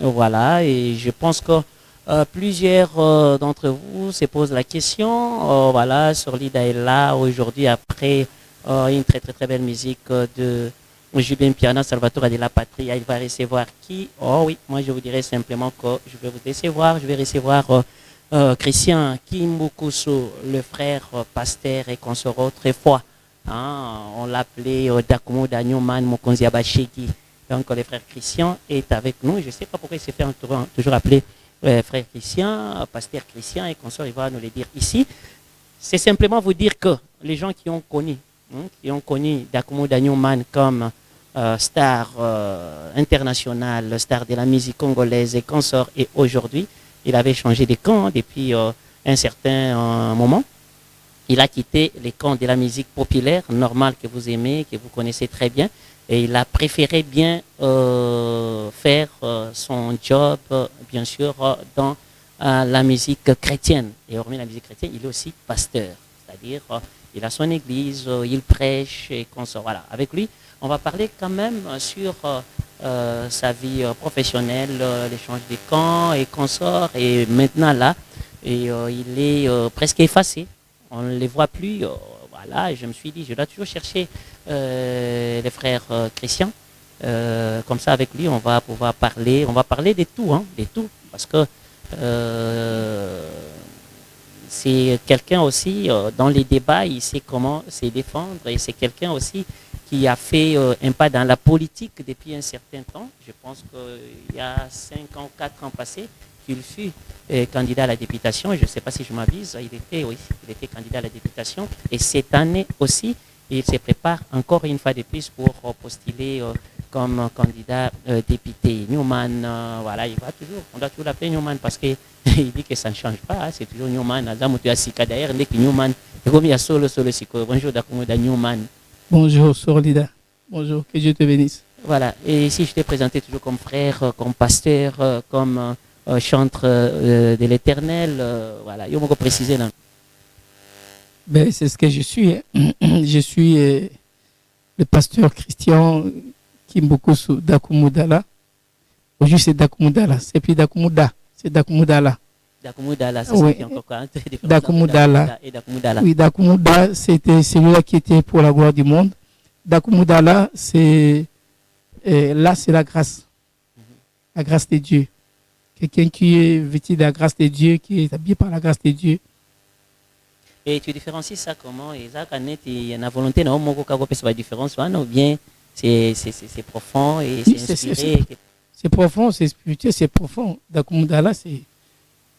Voilà, et je pense que plusieurs d'entre vous se posent la question. Voilà, Sorlida est là aujourd'hui après une très très très belle musique de Jubin Piana, Salvatore de la Patria. Il va recevoir qui? Oh oui, moi je vous dirais simplement que je vais vous décevoir. Je vais recevoir Christian Kimbukusu, le frère pasteur et consort autrefois. Hein, on l'appelait Dakumo Newman Mokonzi Abashegi. Donc le frère Christian est avec nous. Je ne sais pas pourquoi il s'est fait toujours appeler frère Christian, pasteur Christian et consort. Il va nous le dire ici. C'est simplement vous dire que les gens qui ont connu Dakumo Newman comme star international, star de la musique congolaise et consort, et aujourd'hui, il avait changé de camp depuis un certain moment. Il a quitté les camps de la musique populaire, normale que vous aimez, que vous connaissez très bien, et il a préféré bien faire son job, bien sûr, dans la musique chrétienne. Et hormis la musique chrétienne, il est aussi pasteur, c'est-à-dire il a son église, il prêche et consort. Voilà, avec lui, on va parler quand même sur sa vie professionnelle, l'échange des camps et consorts, et maintenant là, et, il est presque effacé. On ne les voit plus. Voilà, et je me suis dit, je dois toujours chercher les frères Christian. Comme ça, avec lui, on va pouvoir parler. On va parler de tout, hein, de tout. Parce que c'est quelqu'un aussi, dans les débats, il sait comment se défendre. Et c'est quelqu'un aussi qui a fait un pas dans la politique depuis un certain temps. Je pense qu'il y a 5 ans, 4 ans passés, qu'il fut candidat à la députation. Je ne sais pas si je m'avise, il était candidat à la députation. Et cette année aussi, il se prépare encore une fois de plus pour postuler comme candidat député. Newman, voilà, on doit toujours l'appeler Newman parce qu'il dit que ça ne change pas. Hein, c'est toujours Newman. D'ailleurs, dès que Newman, bonjour, Dakumoda Newman. Bonjour, Sorlida. Bonjour, que Dieu te bénisse. Voilà, et ici je t'ai présenté toujours comme frère, comme pasteur, comme chantre de l'Éternel. Voilà, il faut préciser là. Ben, c'est ce que je suis. Je suis le pasteur Christian Kimbukusu Dakumudala. Aujourd'hui, c'est Dakumudala. C'est plus Dakumouda, c'est Dakumudala. Dakumudala, ça oui. encore quoi, Dakumudala. Et Dakumudala. Oui, Dakumuda, c'était celui-là qui était pour la gloire du monde. Dakumudala, c'est là, c'est la grâce. La grâce de Dieu. Quelqu'un qui est vêtu de la grâce de Dieu, qui est habillé par la grâce de Dieu. Et tu différencies ça comment? Et ça, quand il y a une volonté, non, mon coca, c'est pas différence, ou bien c'est profond et c'est inspiré. C'est profond, c'est spirituel, c'est profond. Dakumudala, c'est.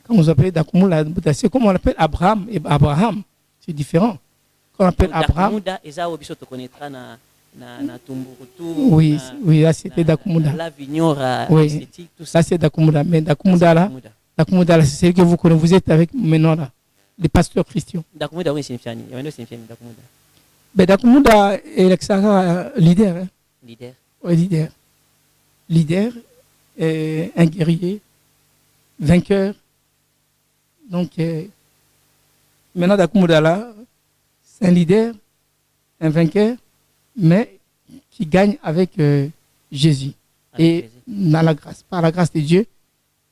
Quand vous appelez Dakumudala, c'est comme on l'appelle Abraham. Et Abraham, c'est différent. Quand on appelle Abraham. Oui, oui, là c'était Dakumudala. Oui, là c'est Dakumudala. Mais Dakumudala, c'est celui que vous connaissez. Vous êtes avec maintenant là, les pasteurs chrétiens. Dakumudala, oui, c'est Dakumudala est l'ex leader. Hein? Leader. Oui, leader. Leader, un guerrier, vainqueur. Donc, maintenant, Dakumudala, c'est un leader, un vainqueur, mais qui gagne avec Jésus. Et dans la grâce, par la grâce de Dieu,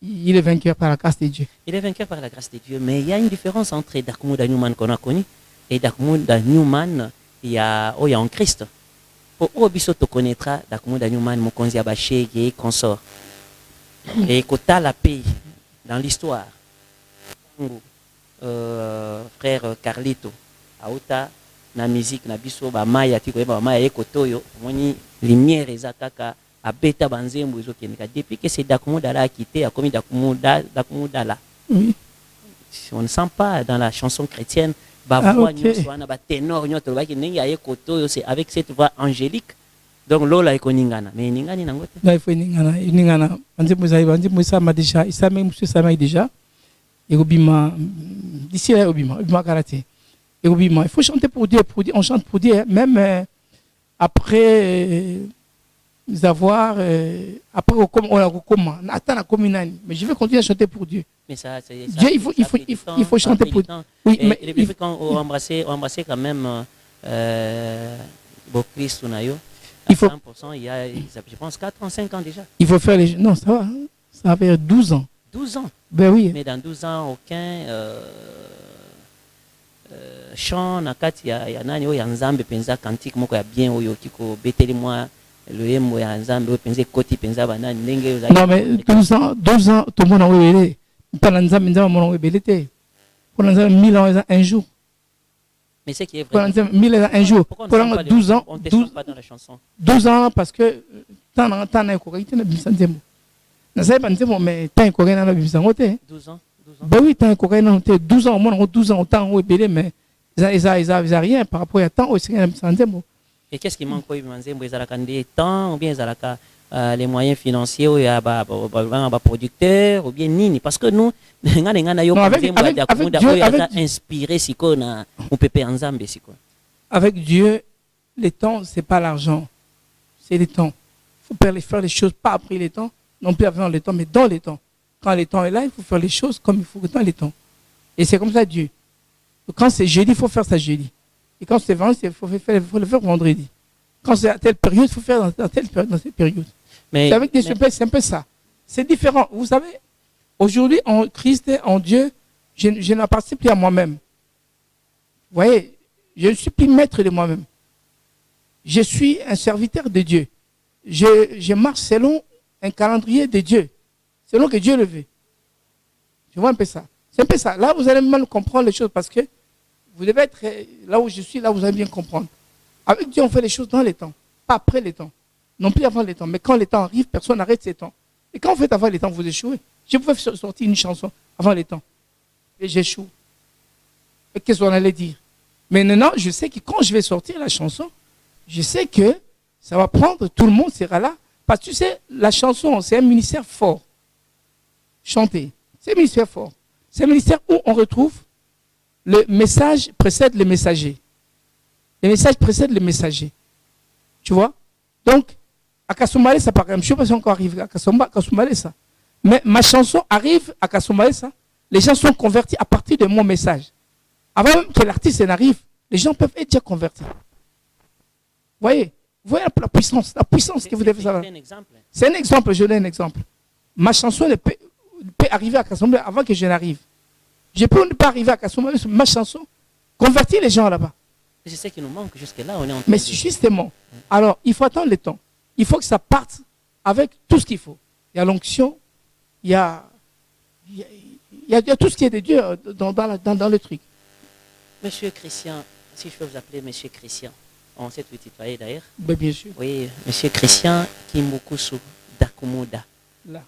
il est vainqueur par la grâce de Dieu. Il est vainqueur par la grâce de Dieu, mais il y a une différence entre Dakumudala Newman qu'on a connu et Dakumudala Newman, il y a en Christ. Pour Obiso te connaîtra, Dakumudala Newman, Mokonzi Abashegi et consort. Et Kota la paix dans l'histoire. Frère Carlito, Aouta, na musique, na biso, ba maya, tiko ba maya ekotoyo, moni lumière ezakaka, abeta banzembo ezokendeka. Depuis que c'est Dakumudala a quitté, a commis Dakumudala. Oui. On ne sent pas dans la chanson chrétienne, ba voix nyoswana, ba ténor nyoto, ba ki nengi a ekotoyo, c'est avec cette voix angélique. Donc lola eko ningana, mais ningani nangote. Là il faut ningana. Banzembo ça m'a déjà, ça même ça m'a déjà. Et Obima, d'ici là, Obima karaté. Et Obima, il faut chanter pour Dieu, on chante pour Dieu, même après avoir, après on a comment, mais je vais continuer à chanter pour Dieu. Mais ça, Dieu, il faut chanter pour Dieu. Oui, mais depuis quand on embrassait quand même Christ ou Nayo, à 100%, il y a, je pense, 4 ans, 5 ans déjà. Il faut faire les... Non, ça va. Ça fait 12 ans. 12 ans. Ben oui. Mais dans 12 ans, aucun chant na kati ya nani oyo ya nzambe penza cantique moko ya bien oyo kiko beteli moi le yemo ya nzambe oyo penza koti penza banani ndenge oyo. Non mais 12 ans tout le monde a oublié. Pas dans nzambe nzambe mon oublié té. Pour nzambe 1000 ans un jour. Mais c'est qui est vrai. Pour nzambe 1000 ans un jour. Pour 12 ans. On ne descend pas dans la chanson. 12 ans parce que tant na correcte na bimisa nzembo. Na sai nzembo mais tant correcte na bimisa ngote. 12 ans. Ben oui, tant correcte na 12 ans au moins 12 ans autant oublié mais ils a rien par rapport à temps aussi nzembo. Et qu'est-ce qui manque pour Nzembo? Ils ont des temps ou bien ils ont les moyens financiers ou il y a des producteurs ou bien nini? Parce que nous, inspiré avec Dieu, le temps, ce n'est pas l'argent, c'est le temps. Il faut faire les choses, pas après le temps, non plus avant le temps, mais dans le temps. Quand le temps est là, il faut faire les choses comme il faut dans le temps. Et c'est comme ça Dieu. Quand c'est jeudi, il faut faire ça jeudi. Et quand c'est vendredi, il faut le faire vendredi. Quand c'est à telle période, il faut faire dans cette période. Mais, c'est avec des surprises, c'est un peu ça. C'est différent. Vous savez, aujourd'hui, en Christ, en Dieu, je n'appartiens plus à moi-même. Vous voyez, je ne suis plus maître de moi-même. Je suis un serviteur de Dieu. Je marche selon un calendrier de Dieu. Selon que Dieu le veut. Tu vois un peu ça. C'est un peu ça. Là, vous allez mal comprendre les choses parce que vous devez être là où je suis, là où vous allez bien comprendre. Avec Dieu, on fait les choses dans les temps, pas après les temps. Non plus avant les temps. Mais quand les temps arrivent, personne n'arrête ces temps. Et quand vous faites avant les temps, vous échouez. Je pouvais sortir une chanson avant les temps. Et j'échoue. Et qu'est-ce qu'on allait dire? Mais maintenant, je sais que quand je vais sortir la chanson, je sais que ça va prendre, tout le monde sera là. Parce que tu sais, la chanson, c'est un ministère fort. Chanter, c'est un ministère fort. C'est un ministère où on retrouve le message précède le messager. Le message précède le messager. Tu vois? Donc, à Kasumbalé, ça par exemple, je ne sais pas si on encore arrivé à Kasumbalé, ça. Mais ma chanson arrive à Kasumbalé, ça. Les gens sont convertis à partir de mon message. Avant même que l'artiste n'arrive, les gens peuvent être déjà convertis. Vous voyez la puissance que vous devez savoir. C'est un exemple, je donne un exemple. Ma chanson peut arriver à Kasumbalé avant que je n'arrive. Je peux ne pas arriver à Kasumbalé sur ma chanson, convertir les gens là-bas. C'est ce qui nous manque jusque-là. Mais justement, alors il faut attendre le temps. Il faut que ça parte avec tout ce qu'il faut. Il y a l'onction, il y a tout ce qui est de Dieu dans le truc. Monsieur Christian, si je peux vous appeler Monsieur Christian, on sait vous tutoyer d'ailleurs. Ben, bien sûr. Oui, Monsieur Christian Kimbukusu Dakumuda. Là.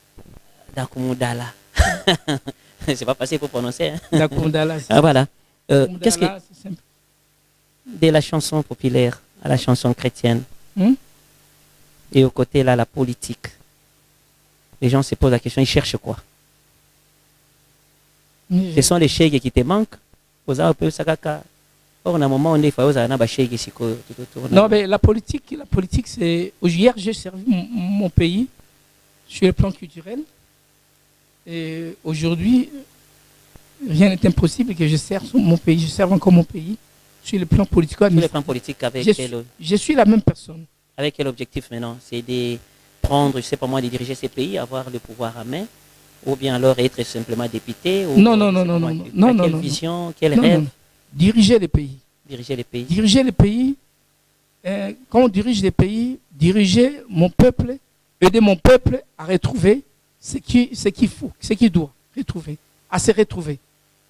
Dakumuda là. C'est pas facile pour prononcer. Hein? Dakumuda là. Ah voilà. Qu'est-ce que c'est simple. De la chanson populaire à la chanson chrétienne et au côté là la politique, les gens se posent la question, ils cherchent quoi? Ce sont les chèques qui te manquent. Non, mais la politique c'est... Hier, j'ai servi mon pays sur le plan culturel. Et aujourd'hui, rien n'est impossible que je serve mon pays. Je serve encore mon pays sur le plan politique. Sur le plan politique, je suis la même personne. Avec quel objectif maintenant? C'est de prendre, je sais pas moi, de diriger ces pays, avoir le pouvoir à main, ou bien alors être simplement député? Ou Non. Quelle vision, quel rêve? Non. Diriger les pays. Diriger les pays. Diriger les pays. Quand on dirige les pays, diriger mon peuple, aider mon peuple à retrouver ce qu'il faut, ce qu'il doit retrouver, à se retrouver.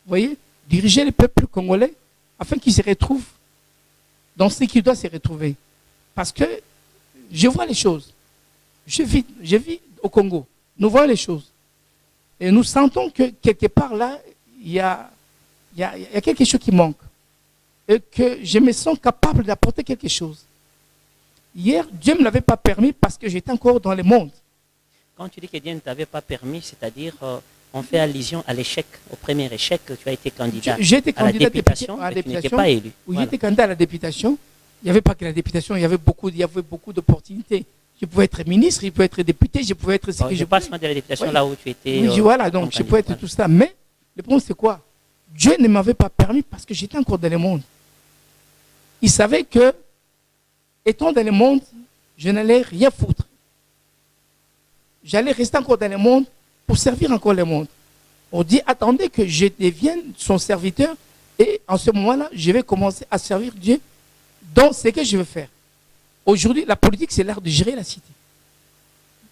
Vous voyez? Diriger le peuple congolais afin qu'il se retrouve dans ce qu'il doit se retrouver. Parce que je vois les choses. Je vis au Congo. Nous voyons les choses. Et nous sentons que quelque part là, il y a quelque chose qui manque. Et que je me sens capable d'apporter quelque chose. Hier, Dieu ne me l'avait pas permis parce que j'étais encore dans le monde. Quand tu dis que Dieu ne t'avait pas permis, c'est-à-dire on fait allusion à l'échec, au premier échec que tu as été candidat à la députation, mais tu n'étais pas élu. Oui, j'étais candidat à la députation. Il n'y avait pas que la députation, il y avait beaucoup d'opportunités. Je pouvais être ministre, je pouvais être député, je pouvais être... je passe de la députation là où tu étais... Oui, voilà, donc je pouvais être tout ça. Mais le problème c'est quoi? Dieu ne m'avait pas permis parce que j'étais encore dans le monde. Il savait que, étant dans le monde, je n'allais rien foutre. J'allais rester encore dans le monde pour servir encore le monde. On dit, attendez que je devienne son serviteur et en ce moment-là, je vais commencer à servir Dieu dans ce que je veux faire. Aujourd'hui, la politique, c'est l'art de gérer la cité.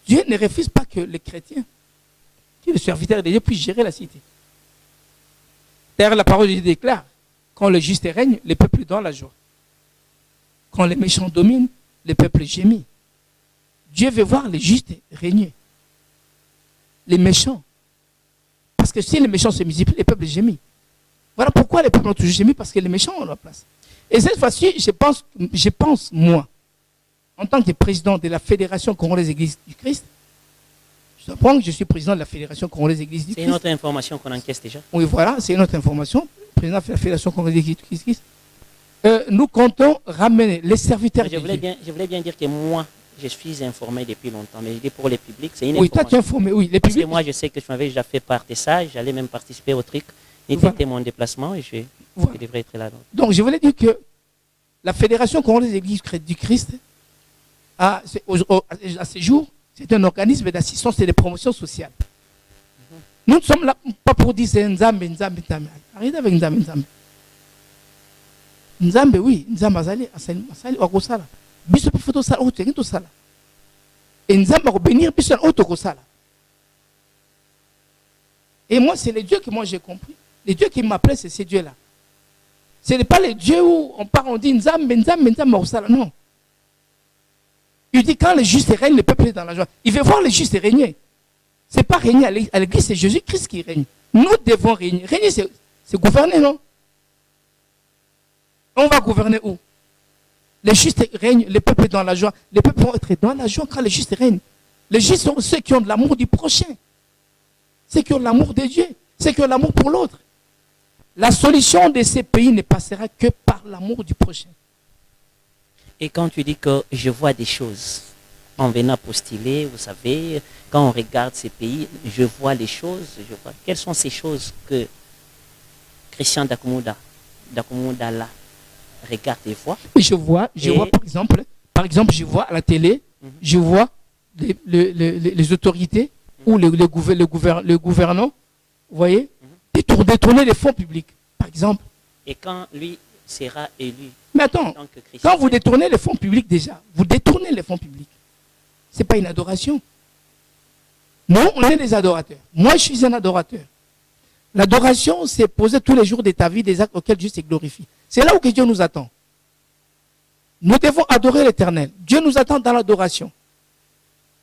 Dieu ne refuse pas que les chrétiens, qui le serviteur de Dieu, puissent gérer la cité. D'ailleurs, la parole de Dieu déclare, quand le juste règne, le peuple est dans la joie. Quand les méchants dominent, le peuple gémit. Dieu veut voir les justes régner. Les méchants. Parce que si les méchants se multiplient, les peuples gémit. Voilà pourquoi les peuples ont toujours gémi, parce que les méchants ont leur place. Et cette fois-ci, je pense, moi, en tant que président de la Fédération congolaise Église du Christ, je dois prendre que je suis président de la Fédération congolaise Église du Christ. C'est une autre information qu'on encaisse déjà. Oui, voilà, c'est une autre information. Président de la Fédération congolaise Église du Christ. Nous comptons ramener les serviteurs de Dieu. Je voulais bien dire que moi, je suis informé depuis longtemps, mais pour les publics, c'est une Oui, information. toi tu es informé, oui. Les Parce publics, que moi, je sais que je m'avais déjà fait part de ça, j'allais même participer au truc. Et Voilà. c'était mon déplacement et je Voilà. devrais être là. Donc, je voulais dire que la Fédération congolaise Église du Christ, à ce jour, c'est un organisme d'assistance et de promotion sociale. Nous ne sommes là pas pour dire c'est Nzambe, Nzambe, Nzambe. Arrêtez avec Nzambe, Nzambe. Nzambe, oui, Nzambe azali, asali, wakosala. Biso pe photo sala, oto ngito sala. Et Nzambe va bénir biso oto kosala. Et moi, c'est les dieux que moi j'ai compris. Les dieux qui m'appellent, c'est ces dieux-là. Ce n'est pas les dieux où on part, on dit Nzambe, Nzambe, Nzambe, Osala. Non. Il dit quand les justes règnent, le peuple est dans la joie. Il veut voir les justes régner. Ce n'est pas régner à l'église, c'est Jésus-Christ qui règne. Nous devons régner. Régner, c'est gouverner, non? On va gouverner où? Les justes règnent, le peuple est dans la joie. Les peuples vont être dans la joie quand les justes règnent. Les justes sont ceux qui ont de l'amour du prochain. Ceux qui ont l'amour de Dieu. Ceux qui ont l'amour pour l'autre. La solution de ces pays ne passera que par l'amour du prochain. Et quand tu dis que je vois des choses, en venant postuler, vous savez, quand on regarde ces pays, je vois les choses, je vois. Quelles sont ces choses que Christian Dakumouda là, regarde et voit? Je vois par exemple, je vois à la télé, je vois les autorités ou le gouvernement, vous voyez, détourner les fonds publics, par exemple. Et quand lui sera élu. Mais attends, quand vous détournez les fonds publics déjà, vous détournez les fonds publics. Ce n'est pas une adoration. Nous, on est des adorateurs. Moi, je suis un adorateur. L'adoration, c'est poser tous les jours de ta vie des actes auxquels Dieu se glorifie. C'est là où que Dieu nous attend. Nous devons adorer l'Éternel. Dieu nous attend dans l'adoration.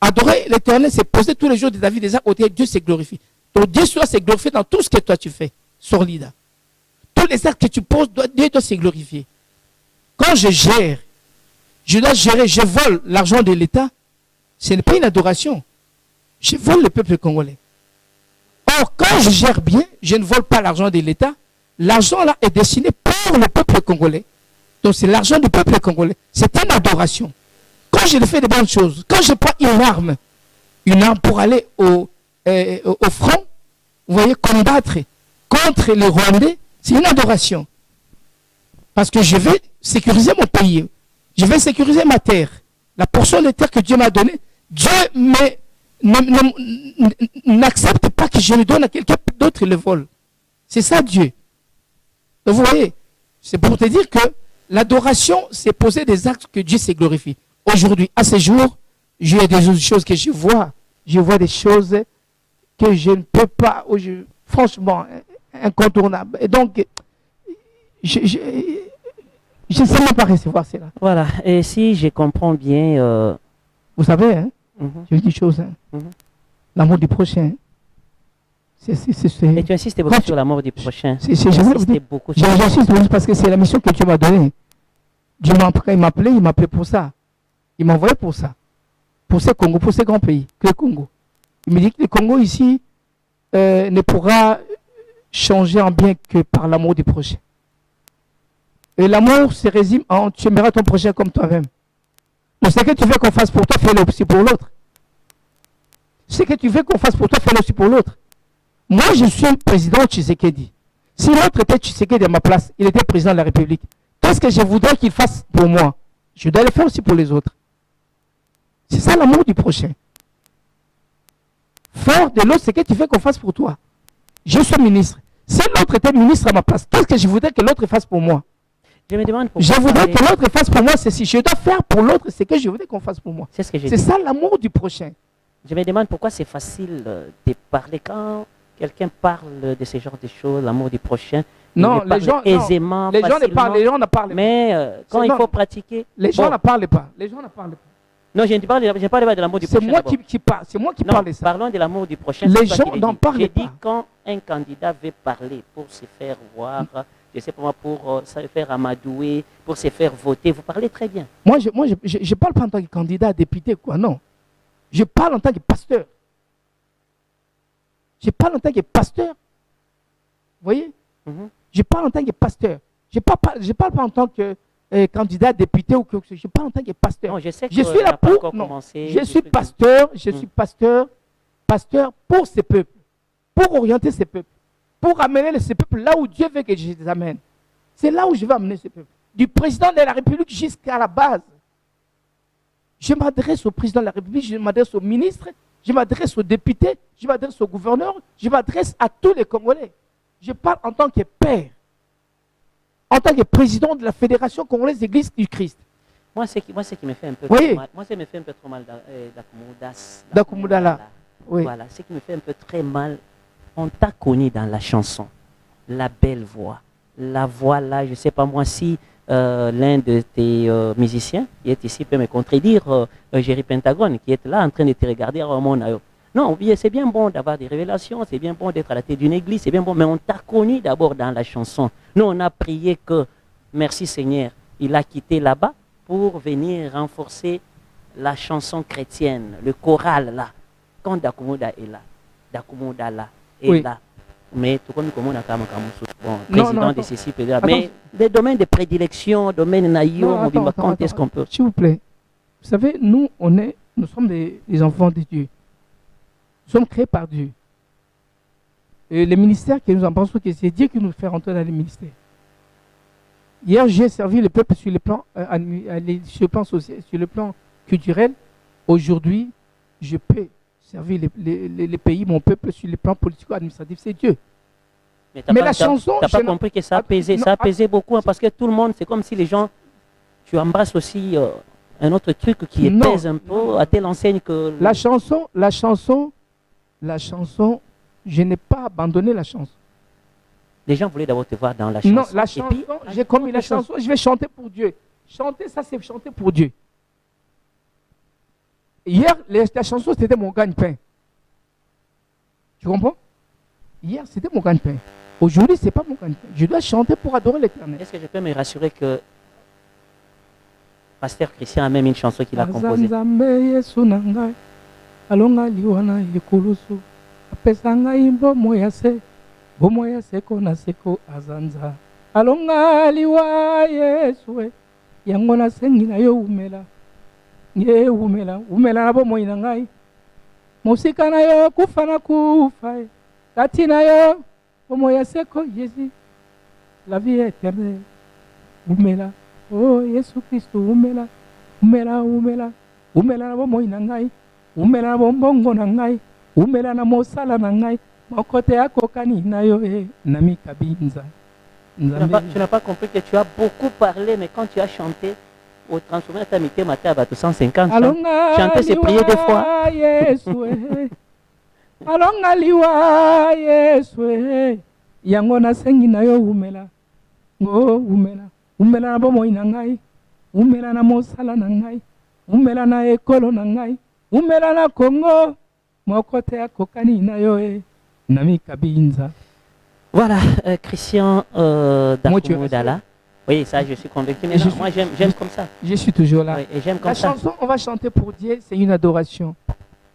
Adorer l'Éternel, c'est poser tous les jours de ta vie des actes auxquels Dieu se glorifie. Donc Dieu doit se glorifier dans tout ce que toi tu fais, sur l'IDA. Tous les actes que tu poses, Dieu doit se glorifier. Quand je gère, je dois gérer, je vole l'argent de l'État, ce n'est pas une adoration. Je vole le peuple congolais. Or, quand je gère bien, je ne vole pas l'argent de l'État. L'argent là est destiné pour le peuple congolais. Donc c'est l'argent du peuple congolais. C'est une adoration. Quand je fais de bonnes choses, quand je prends une arme pour aller au front, vous voyez, combattre contre les Rwandais, c'est une adoration. Parce que je vais sécuriser mon pays. Je vais sécuriser ma terre. La portion de terre que Dieu m'a donnée, Dieu n'accepte pas que je le donne à quelqu'un d'autre et le vole. C'est ça Dieu. Donc vous voyez, c'est pour te dire que l'adoration, c'est poser des actes que Dieu se glorifie. Aujourd'hui, à ce jour, j'ai des autres choses que je vois. Je vois des choses que je ne peux pas, franchement, incontournables. Et donc, je ne sais même pas recevoir cela. Voilà, et si je comprends bien... Vous savez, hein, je dis une chose, hein, l'amour du prochain. Et tu insistes beaucoup sur l'amour du prochain. J'insiste beaucoup parce que c'est la mission que Dieu m'a donnée. Dieu m'a appelé, il m'a appelé pour ça. Il m'a envoyé pour ça. Pour ce Congo, pour ce grand pays, que le Congo. Il me dit que le Congo ici ne pourra changer en bien que par l'amour du prochain. Et l'amour se résume en tu aimeras ton prochain comme toi-même. Donc ce que tu veux qu'on fasse pour toi, fais-le aussi pour l'autre. Ce que tu veux qu'on fasse pour toi, fais-le aussi pour l'autre. Moi, je suis le président Tshisekedi. Si l'autre était Tshisekedi à ma place, il était président de la République. Tout ce que je voudrais qu'il fasse pour moi, je dois le faire aussi pour les autres. C'est ça l'amour du prochain. faire de l'autre ce que tu veux qu'on fasse pour toi. Je suis ministre. Si l'autre était ministre à ma place, qu'est-ce que je voudrais que l'autre fasse pour moi? Je me demande pourquoi. Je voudrais que l'autre fasse pour moi ceci. Je dois faire pour l'autre ce que je voudrais qu'on fasse pour moi. C'est ce que je C'est dis. ça l'amour du prochain. Je me demande pourquoi c'est facile de parler quand quelqu'un parle de ce genre de choses, l'amour du prochain. Non, il le les gens, parle aisément, les gens ne facilement, parlent, les gens ne parlent pas. mais quand C'est il non. faut pratiquer. Les gens Bon, ne parlent pas. Les gens ne parlent pas. non, je ne parle pas de l'amour du C'est prochain. moi d'abord. qui parle. C'est moi qui Non, parle de ça. parlons de l'amour du prochain. Les c'est toi gens qui le n'en dis. parlent Je dis pas. quand un candidat veut parler pour se faire voir, je sais pas moi, pour se faire amadouer, pour se faire voter, vous parlez très bien. Moi, je parle pas en tant que candidat à député, quoi. Non. Je parle en tant que pasteur. Je parle en tant que pasteur. Vous voyez? Mhm. Je parle en tant que pasteur. Je ne parle pas en tant que candidat à député ou quelque chose. Je parle en tant que pasteur. Non, je sais que Je suis on là n'a pas pour. encore Non. commencé. Je des suis trucs. pasteur. Je suis pasteur pour ces peuples. Pour orienter ces peuples. Pour amener ces peuples là où Dieu veut que je les amène. C'est là où je vais amener ces peuples. Du président de la République jusqu'à la base. Je m'adresse au président de la République, je m'adresse au ministre, je m'adresse aux députés, je m'adresse au gouverneur, je m'adresse à tous les Congolais. Je parle en tant que père, en tant que président de la Fédération congolaise d'Église du Christ. Moi, ce qui me fait un peu Voyez. trop mal. Moi, ça me fait un peu trop mal Dakumudala. Oui. Voilà, ce qui me fait un peu très mal. On t'a connu dans la chanson, la belle voix. La voix là, je ne sais pas moi si l'un de tes musiciens qui est ici peut me contredire, Jerry Pentagone, qui est là en train de te regarder à mon aïe. Non, c'est bien bon d'avoir des révélations, c'est bien bon d'être à la tête d'une église, c'est bien bon, mais on t'a connu d'abord dans la chanson. Nous, on a prié que, merci Seigneur, il a quitté là-bas pour venir renforcer la chanson chrétienne, le choral là. Quand Dakumuda est là, Dakumuda là, est Oui. là. Mais tout comme on a bon, Non, président non, de attends. ceci, président. Mais des domaines de prédilection, domaines naïo, Non, quand est-ce qu'on peut. S'il vous plaît, vous savez, nous sommes des enfants de Dieu. Nous sommes créés par Dieu. Et les ministères que nous en pensons que c'est Dieu qui nous fait rentrer dans les ministères. Hier, j'ai servi le peuple sur le plan, sur le plan social, sur le plan culturel. Aujourd'hui, je peux servir les pays, mon peuple, sur le plan politico-administratif. C'est Dieu. Mais la chanson, tu n'as pas compris que ça a pesé, non, ça a pesé beaucoup, hein, parce que tout le monde, c'est comme si les gens, tu embrasses aussi un autre truc qui Non, pèse un peu non. à telle enseigne que... La chanson, je n'ai pas abandonné la chanson. Les gens voulaient d'abord te voir dans la chanson. Non, la Et chanson, puis, j'ai commis la chanson, je vais chanter pour Dieu. Chanter, ça c'est chanter pour Dieu. Hier, la chanson, c'était mon gagne-pain. Tu comprends? Hier, c'était mon gagne-pain. Aujourd'hui, ce n'est pas mon gagne-pain. Je dois chanter pour adorer l'Éternel. Est-ce que je peux me rassurer que Pasteur Christian a même une chanson qu'il a composée? Alonga liwana yekulusu apesanga imbo moyase bomoyase kona seko azanza alonga liwa yeswe yangona sengina yo umela ye umela na bomoyi na ngai musika na yo kufa na kufa kati na yo bomoyase ko Jésus la vie éternelle umela oh Yesu Kristo umela na bomoyi na ngai umela na bombongo na ngai umela na mosala na ngai mokote akokani na yo nami kabinza. Tu n'as pas compris que tu as beaucoup parlé, mais quand tu as chanté, au transformé ta mité matin à 150, chanter c'est prier deux fois. Alonga liwa Yesu yango nasengi na yo umela umela na bomoyi na ngai umela na mosala na ngai umela na ekolo na ngai umela na Congo mokote akokani na yo nami kabinza. Voilà, Christian Dakumudala. Oui, ça, je suis convaincu. Mais non, moi, j'aime comme ça. Je suis toujours là. Oui, et j'aime comme la ça. chanson, on va chanter pour Dieu, c'est une adoration.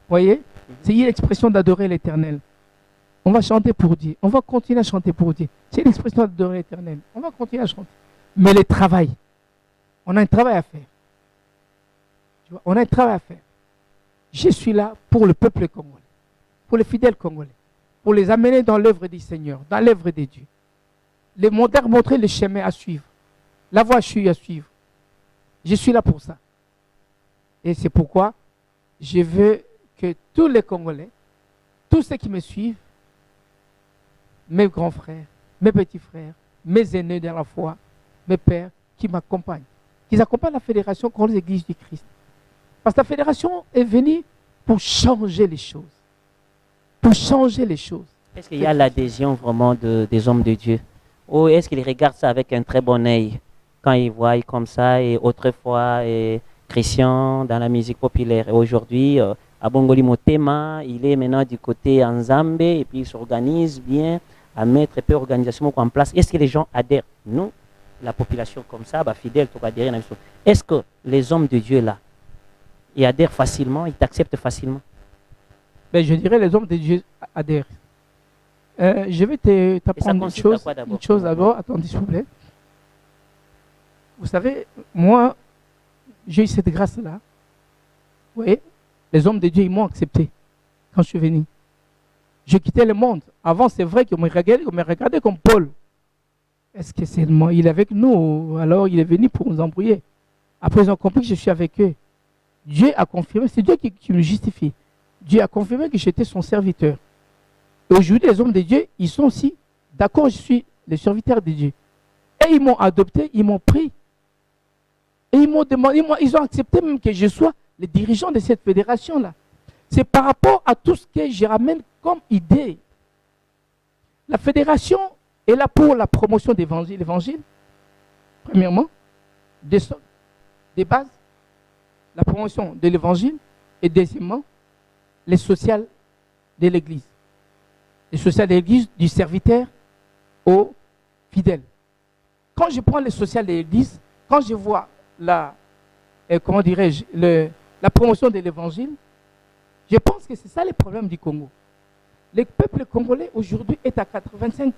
Voyez, c'est une expression d'adorer l'Éternel. On va chanter pour Dieu. On va continuer à chanter pour Dieu. C'est une expression d'adorer l'Éternel. On va continuer à chanter. Mais le travail, on a un travail à faire. Tu vois, on a un travail à faire. Je suis là pour le peuple congolais, pour les fidèles congolais, pour les amener dans l'œuvre du Seigneur, dans l'œuvre de Dieu. Les montrer le chemin à suivre, la voie à suivre. Je suis là pour ça. Et c'est pourquoi je veux que tous les Congolais tous ceux qui me suivent, mes grands frères, mes petits frères, mes aînés dans la foi, mes pères qui m'accompagnent, qui accompagnent la fédération contre les églises du Christ. Parce que la fédération est venue pour changer les choses. Pour changer les choses. Est-ce qu'il y a l'adhésion vraiment des hommes de Dieu? Ou est-ce qu'ils regardent ça avec un très bon œil quand ils voient comme ça et autrefois Christian dans la musique populaire et aujourd'hui à Bongoli Motema, il est maintenant du côté en Zambie et puis il s'organise bien à mettre un peu d'organisation en place. Est-ce que les gens adhèrent? Nous, la population comme ça, bah, fidèle, tu vas adhérer. Est-ce que les hommes de Dieu là, ils adhèrent facilement, ils t'acceptent facilement? Ben, je dirais les hommes de Dieu adhèrent. Je vais t'apprendre une chose d'abord. Attendez, s'il vous plaît. Vous savez, moi, j'ai eu cette grâce-là. Vous voyez, les hommes de Dieu, ils m'ont accepté quand je suis venu. Je quittais le monde. Avant, c'est vrai qu'on me regardait comme Paul. Est-ce que c'est moi? Il est avec nous, alors il est venu pour nous embrouiller. Après, ils ont compris que je suis avec eux. Dieu a confirmé, c'est Dieu qui me justifie. Dieu a confirmé que j'étais son serviteur. Et aujourd'hui, les hommes de Dieu, ils sont aussi d'accord, je suis le serviteur de Dieu. Et ils m'ont adopté, ils m'ont pris. Et ils m'ont demandé, ils ont accepté même que je sois le dirigeant de cette fédération-là. C'est par rapport à tout ce que je ramène comme idée. La fédération est là pour la promotion de l'évangile, premièrement, des bases, la promotion de l'évangile, et deuxièmement, les sociales de l'Église. Les sociales de l'Église du serviteur aux fidèles. Quand je prends les sociales de l'Église, quand je vois la promotion de l'évangile, je pense que c'est ça le problème du Congo. Le peuple congolais aujourd'hui est à 85%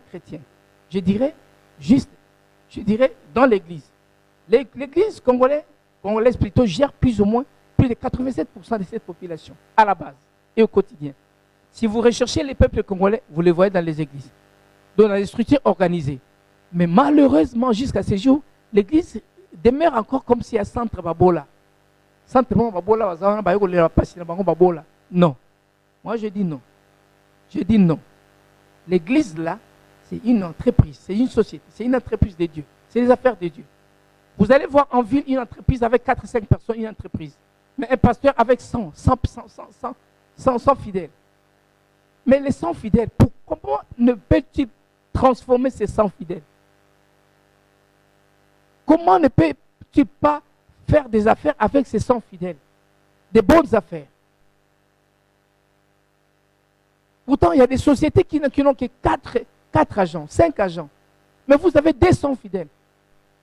chrétien. Je dirais dans l'église. L'église congolaise plutôt gère plus ou moins plus de 87% de cette population à la base et au quotidien. Si vous recherchez les peuples congolais, vous les voyez dans les églises, dans les structures organisées. Mais malheureusement, jusqu'à ce jour, l'église demeure encore comme si à centre Babola. Centre Babola, non. Moi, je dis non. Je dis non. L'église là, c'est une entreprise, c'est une société, c'est une entreprise de Dieu. C'est les affaires de Dieu. Vous allez voir en ville une entreprise avec 4 ou 5 personnes, une entreprise. Mais un pasteur avec 100 fidèles. Mais les 100 fidèles, comment ne peut-il transformer ces 100 fidèles? Comment ne peut-il pas faire des affaires avec ces 100 fidèles? Des bonnes affaires. Pourtant, il y a des sociétés qui n'ont que 4 agents, 5 agents. Mais vous avez 200 fidèles.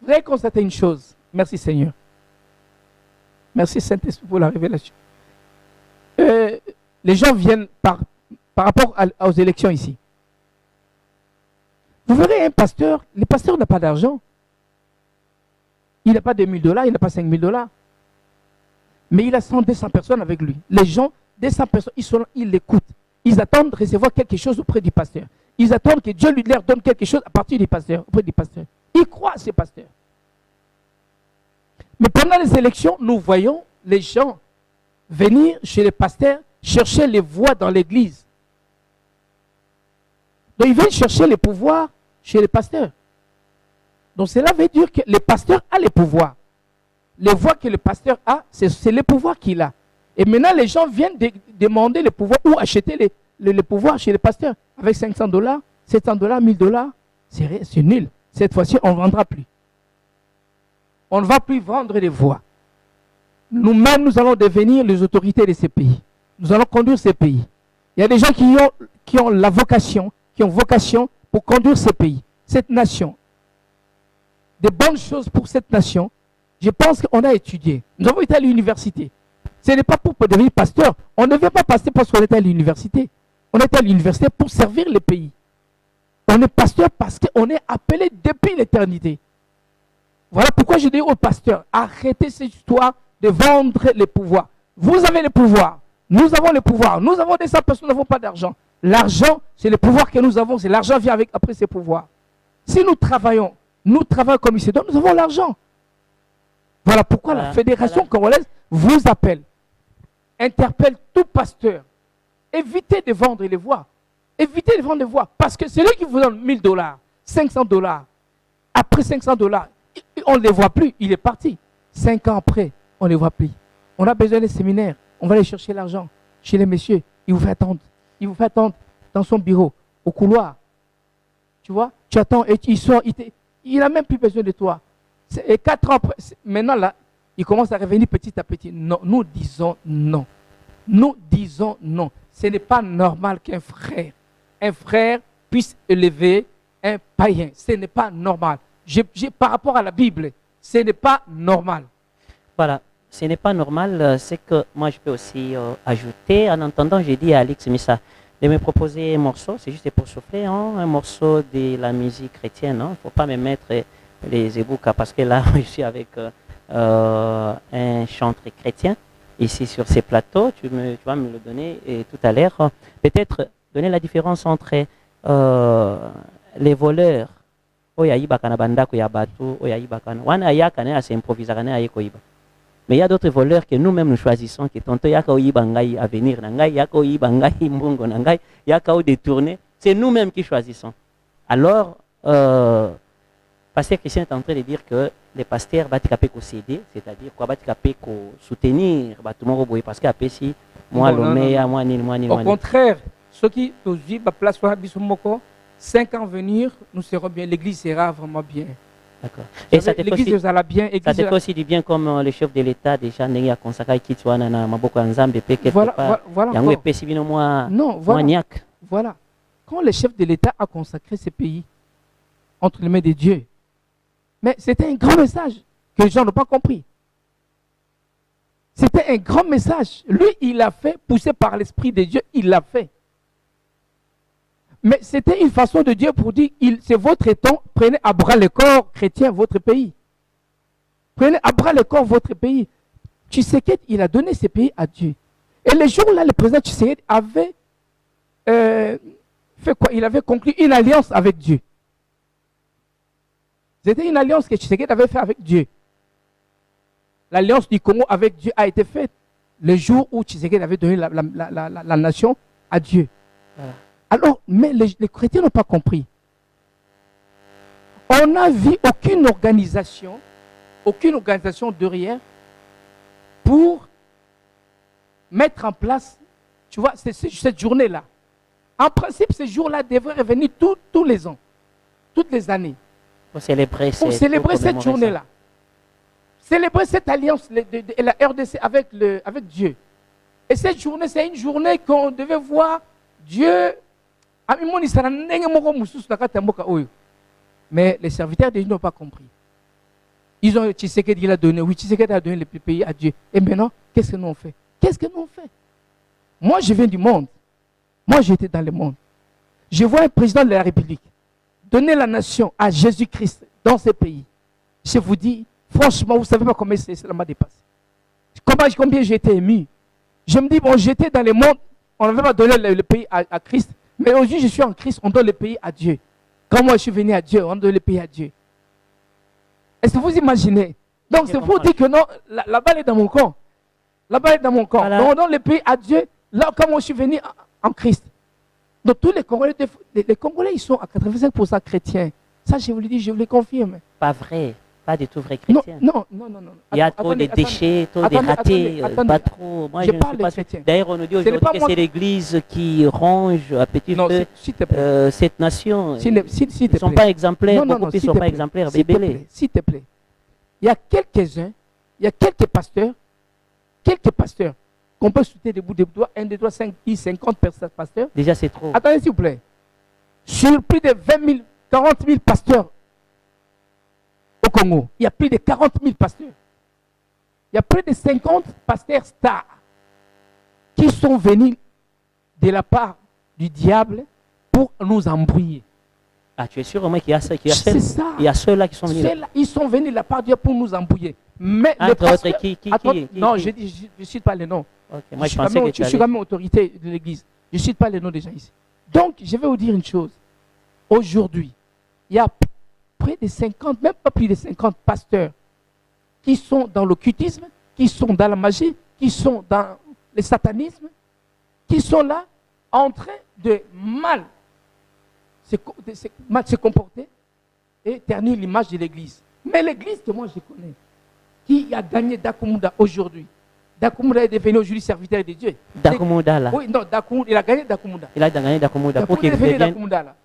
Vous avez constaté une chose. Merci Seigneur. Merci Saint-Esprit pour la révélation. Les gens viennent par rapport aux élections ici. Vous verrez un pasteur, le pasteur n'a pas d'argent. Il n'a pas $2,000, il n'a pas $5,000. Mais il a 100, 200 personnes avec lui. Les gens, 200 personnes, ils l'écoutent. Ils attendent de recevoir quelque chose auprès du pasteur. Ils attendent que Dieu leur donne quelque chose à partir du pasteur, auprès du pasteur. Ils croient à ces pasteurs. Mais pendant les élections, nous voyons les gens venir chez les pasteurs chercher les voix dans l'église. Donc ils viennent chercher les pouvoirs chez les pasteurs. Donc cela veut dire que le pasteur a les pouvoirs. Les voix que le pasteur a, c'est les pouvoirs qu'il a. Et maintenant, les gens viennent demander les pouvoirs ou acheter les pouvoirs chez les pasteurs. Avec $500, $700, $1,000, c'est nul. Cette fois-ci, on ne vendra plus. On ne va plus vendre les voix. Nous-mêmes, nous allons devenir les autorités de ces pays. Nous allons conduire ces pays. Il y a des gens qui ont la vocation, qui ont vocation pour conduire ces pays, cette nation. Des bonnes choses pour cette nation. Je pense qu'on a étudié. Nous avons été à l'université. Ce n'est pas pour devenir pasteur. On ne veut pas passer parce qu'on est à l'université. On est à l'université pour servir le pays. On est pasteur parce qu'on est appelé depuis l'éternité. Voilà pourquoi je dis aux pasteurs, arrêtez cette histoire de vendre les pouvoirs. Vous avez le pouvoir. Nous avons le pouvoir. Nous avons des personnes qui n'avons pas d'argent. L'argent, c'est le pouvoir que nous avons. C'est l'argent vient après ces pouvoirs. Si nous travaillons comme il se doit, nous avons l'argent. Voilà pourquoi la Fédération congolaise vous appelle, interpelle tout pasteur évitez de vendre les voix. Évitez de vendre les voix. Parce que celui qui vous donne $1000, $500, après $500, on ne les voit plus, il est parti. 5 ans après, on ne les voit plus. On a besoin des séminaires, on va aller chercher l'argent chez les messieurs. Il vous fait attendre. Il vous fait attendre dans son bureau, au couloir. Tu vois, tu attends et il sort, il n'a même plus besoin de toi. Et 4 ans après, maintenant là, il commence à revenir petit à petit. Non, nous disons non. Nous disons non. Ce n'est pas normal qu'un frère puisse élever un païen. Ce n'est pas normal. Par rapport à la Bible, ce n'est pas normal. Voilà, ce n'est pas normal. C'est que moi, je peux aussi ajouter, en entendant, j'ai dit à Alex Missa de me proposer un morceau, c'est juste pour souffler, hein, un morceau de la musique chrétienne. Il ne faut pas me mettre les éboukas parce que là, je suis avec un chanteur chrétien ici sur ces plateaux. Tu vas me le donner tout à l'heure. Peut-être donner la différence entre les voleurs. Mais il y a d'autres voleurs que nous-mêmes nous choisissons, qui tantôt yaka oyibangai à venir, yaka oyibangai mbongo nangai, yaka o détourner. C'est nous-mêmes qui choisissons. Alors, Pasteur Christian est en train de dire que les pasteurs vont être s'aider, c'est-à-dire quoi, vont être soutenir, parce qu'après si moi l'homme, moi ni. Au contraire, ceux qui nous disent place 5 ans venir, nous serons bien, l'église sera vraiment bien. D'accord. Et ça te fait aussi du bien comme le chef de l'État déjà n'est à consacrer qui soit na maboko nzambe pe quelque part. Voilà. Quand le chef de l'État a consacré ce pays entre les mains de Dieu, mais c'était un grand message que les gens n'ont pas compris. C'était un grand message. Lui, il l'a fait, poussé par l'Esprit de Dieu, il l'a fait. Mais c'était une façon de Dieu pour dire, c'est votre temps, prenez à bras le corps chrétien votre pays. Prenez à bras le corps votre pays. Tshisekedi, il a donné ce pays à Dieu. Et le jour-là, le président Tshisekedi avait fait quoi? Il avait conclu une alliance avec Dieu. C'était une alliance que Tshisekedi avait faite avec Dieu. L'alliance du Congo avec Dieu a été faite le jour où Tshisekedi avait donné la nation à Dieu. Voilà. Alors, mais les chrétiens n'ont pas compris. On n'a vu aucune organisation derrière pour mettre en place, tu vois, cette journée-là. En principe, ce jour-là devrait revenir tous les ans, toutes les années. Pour célébrer cette journée-là. Célébrer cette alliance de la RDC avec Dieu. Et cette journée, c'est une journée qu'on devait voir Dieu. Mais les serviteurs de Dieu n'ont pas compris. Ils ont Tshisekedi a donné, oui, Tshisekedi a donné le pays à Dieu. Et maintenant, qu'est-ce que nous on fait? Moi, je viens du monde. Moi, j'étais dans le monde. Je vois un président de la République donner la nation à Jésus-Christ dans ce pays. Je vous dis, franchement, vous ne savez pas combien cela m'a dépassé. Combien j'ai été ému. Je me dis, bon, j'étais dans le monde, on n'avait pas donné le pays à Christ. Mais aujourd'hui, je suis en Christ, on donne le pays à Dieu. Quand moi, je suis venu à Dieu, on donne le pays à Dieu. Est-ce que vous imaginez? Donc, c'est pour dire que non, la balle est dans mon camp. Voilà. Donc, on donne le pays à Dieu, là, comme moi, je suis venu en Christ. Donc, tous les Congolais, ils sont à 85% chrétiens. Ça, je vous le dis, je vous le confirme. Pas vrai. Pas du tout vrai chrétien. Non. Il y a trop de déchets, trop de ratés, pas trop. Moi, je parle des chrétiens. D'ailleurs, on nous dit aujourd'hui que c'est l'Église qui ronge à petit feu cette nation. Ils ne sont pas exemplaires, beaucoup ne sont pas exemplaires. S'il te plaît. Il y a quelques-uns, il y a quelques pasteurs qu'on peut soutenir des bouts de doigts, 1, 2, 3, 5, 10, 50 pasteurs. Déjà, c'est trop. Attendez, s'il vous plaît. Sur plus de 20 000, 40 000 pasteurs au Congo, il y a plus de 40 000 pasteurs. Il y a plus de 50 pasteurs stars qui sont venus de la part du diable pour nous embrouiller. Ah, tu es sûr au moins qu'il y a ceux, c'est ça. Il y a ceux-là qui sont venus. Ils sont venus de la part de Dieu pour nous embrouiller. Mais entre autres, qui non, je ne cite pas les noms. Okay. Moi, je suis quand même autorité de l'Église. Je ne cite pas les noms des gens ici. Donc, je vais vous dire une chose. Aujourd'hui, il y a près de 50, même pas plus de 50 pasteurs qui sont dans l'occultisme, qui sont dans la magie, qui sont dans le satanisme, qui sont là en train de mal se comporter et ternir l'image de l'Église. Mais l'Église que moi je connais, qui a gagné Dakumouda aujourd'hui, Dakumouda est devenu aujourd'hui serviteur de Dieu. Dakumouda là. Oui, non, il a gagné Dakumouda. Il a gagné Dakumouda pour devenir Dakumouda là.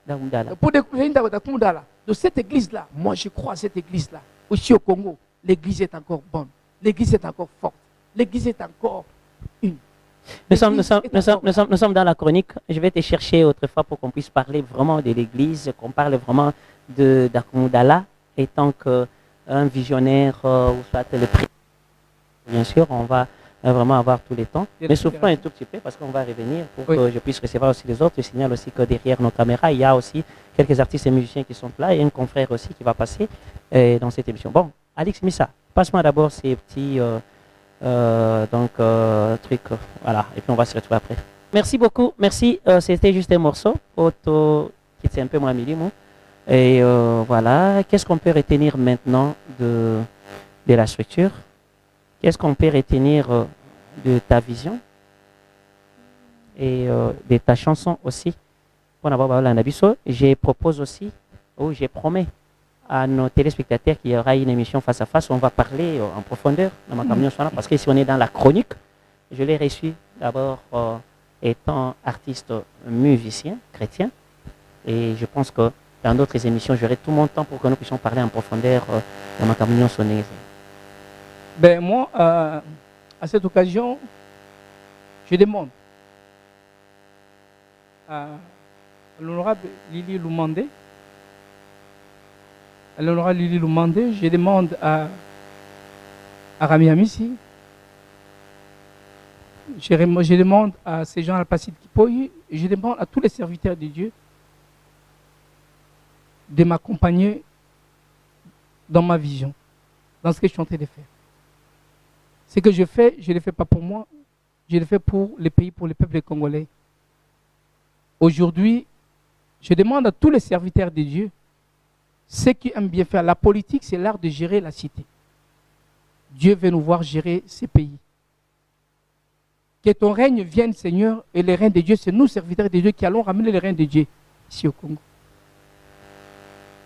Pour devenir Dakumouda là. De cette église-là, moi je crois à cette église-là. Aussi au Congo, l'église est encore bonne. L'église est encore forte. L'église est encore une. Nous sommes dans la chronique. Je vais te chercher autrefois pour qu'on puisse parler vraiment de l'église, qu'on parle vraiment de Dakumouda là, étant qu'un visionnaire ou soit le prix. Bien sûr, on va vraiment avoir tous les temps. Mais souffrons un tout petit peu parce qu'on va revenir pour que je puisse recevoir aussi les autres. Je signale aussi que derrière nos caméras, il y a aussi quelques artistes et musiciens qui sont là et un confrère aussi qui va passer dans cette émission. Bon, Alix Missa, passe-moi d'abord ces petits trucs. Voilà, et puis on va se retrouver après. Merci beaucoup. Merci. C'était juste un morceau qui était un peu moins minime. Et voilà, qu'est-ce qu'on peut retenir maintenant de la structure? Qu'est-ce qu'on peut retenir de ta vision et de ta chanson aussi? Je propose aussi, ou je promets à nos téléspectateurs qu'il y aura une émission face à face où on va parler en profondeur dans ma camion parce que si on est dans la chronique, je l'ai reçu d'abord étant artiste musicien, chrétien, et je pense que dans d'autres émissions, j'aurai tout mon temps pour que nous puissions parler en profondeur dans ma camion sonneuse. Ben moi, à cette occasion, je demande à l'honorable Lili Lumandé, je demande à Rami Amissi, je demande à ces gens Al-Passid Kipoyi, je demande à tous les serviteurs de Dieu de m'accompagner dans ma vision, dans ce que je suis en train de faire. Ce que je fais, je ne le fais pas pour moi, je le fais pour les pays, pour le peuple congolais. Aujourd'hui, je demande à tous les serviteurs de Dieu, ceux qui aiment bien faire la politique, c'est l'art de gérer la cité. Dieu veut nous voir gérer ces pays. Que ton règne vienne, Seigneur, et le règne de Dieu, c'est nous, serviteurs de Dieu, qui allons ramener le règne de Dieu ici au Congo.